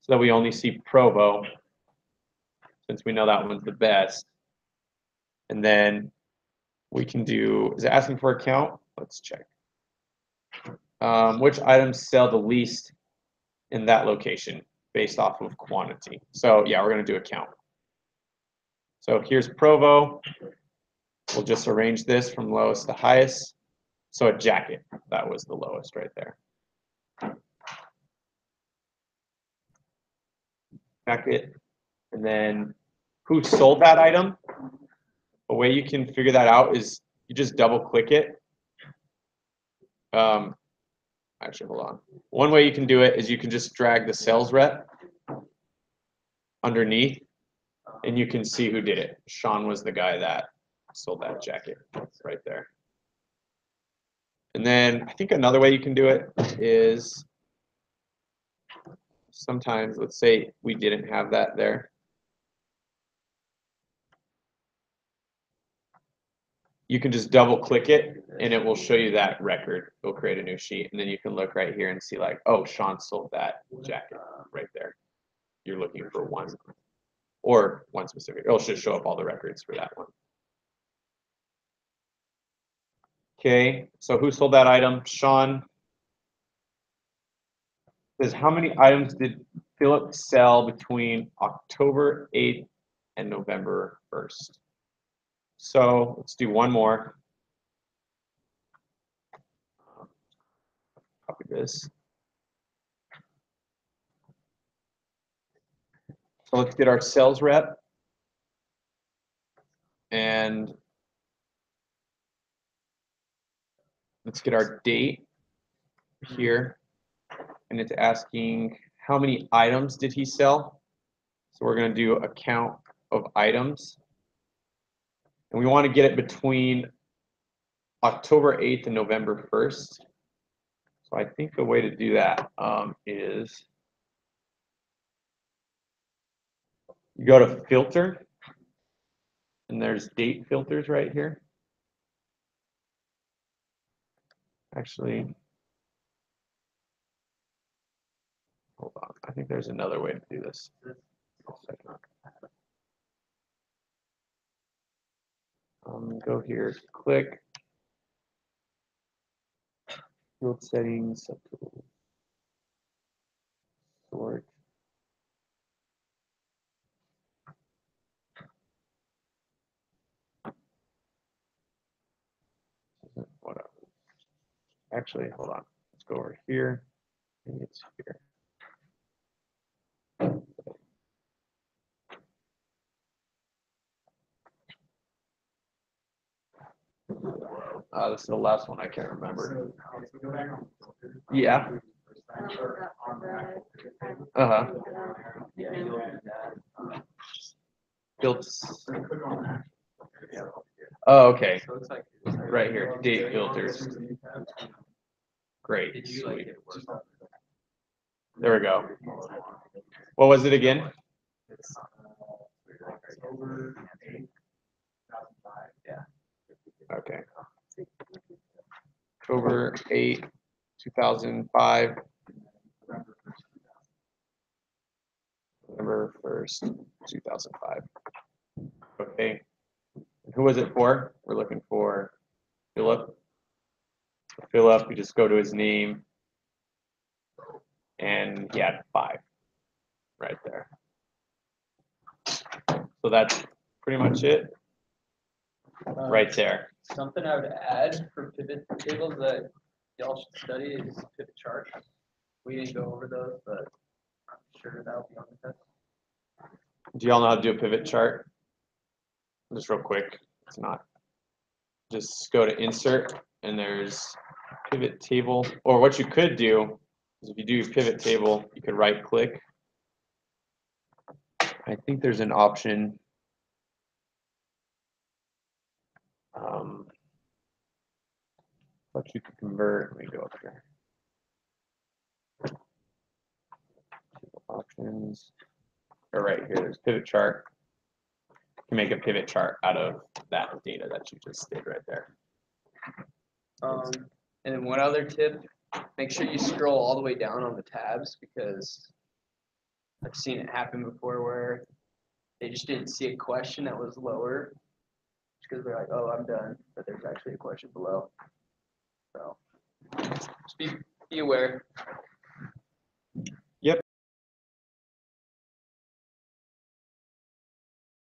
so that we only see Provo, since we know that one's the best. And then we can do, is it asking for a count? Let's check. Which items sell the least in that location based off of quantity? So yeah, we're going to do a count. So here's Provo. We'll just arrange this from lowest to highest. So a jacket, that was the lowest right there. Jacket. And then who sold that item? A way you can figure that out is you just double click it. Actually, hold on. One way you can do it is you can just drag the sales rep underneath and you can see who did it. Sean was the guy that sold that jacket right there. And then I think another way you can do it is sometimes, let's say we didn't have that there. You can just double click it and it will show you that record. It'll create a new sheet and then you can look right here and see like, oh, Sean sold that jacket right there. You're looking for one or one specific. It'll just show up all the records for that one. Okay, so who sold that item? Sean. Says how many items did Philip sell between October 8th and November 1st? So let's do one more. Copy this. So let's get our sales rep and let's get our date here. And it's asking how many items did he sell? So we're going to do a count of items. And we want to get it between October 8th and November 1st. So I think the way to do that is you go to filter and there's date filters right here. Actually, hold on. I think there's another way to do this. Go here, click, field settings, sort. Whatever. Actually, hold on. Let's go over here. Maybe it's here. This is the last one I can't remember. Yeah. Uh-huh. Filters. Oh, okay. Right here, date filters. Great, sweet. There we go. What was it again? Okay. October 8, 2005. November 1st, 2005. Okay. Who was it for? We're looking for Philip. Philip, we just go to his name and he had 5 right there. So that's pretty much it right there. Something I would add for pivot tables that y'all should study is pivot charts. We didn't go over those, but I'm sure that'll be on the test. Do y'all know how to do a pivot chart? Just real quick, it's not. Just go to insert and there's pivot table, or what you could do is if you do your pivot table, you could right click. I think there's an option. What you could convert, let me go up here. Options, or right here, there's pivot chart. You can make a pivot chart out of that data that you just did right there. And then one other tip, make sure you scroll all the way down on the tabs because I've seen it happen before where they just didn't see a question that was lower because they're like, oh, I'm done, but there's actually a question below. So just be aware.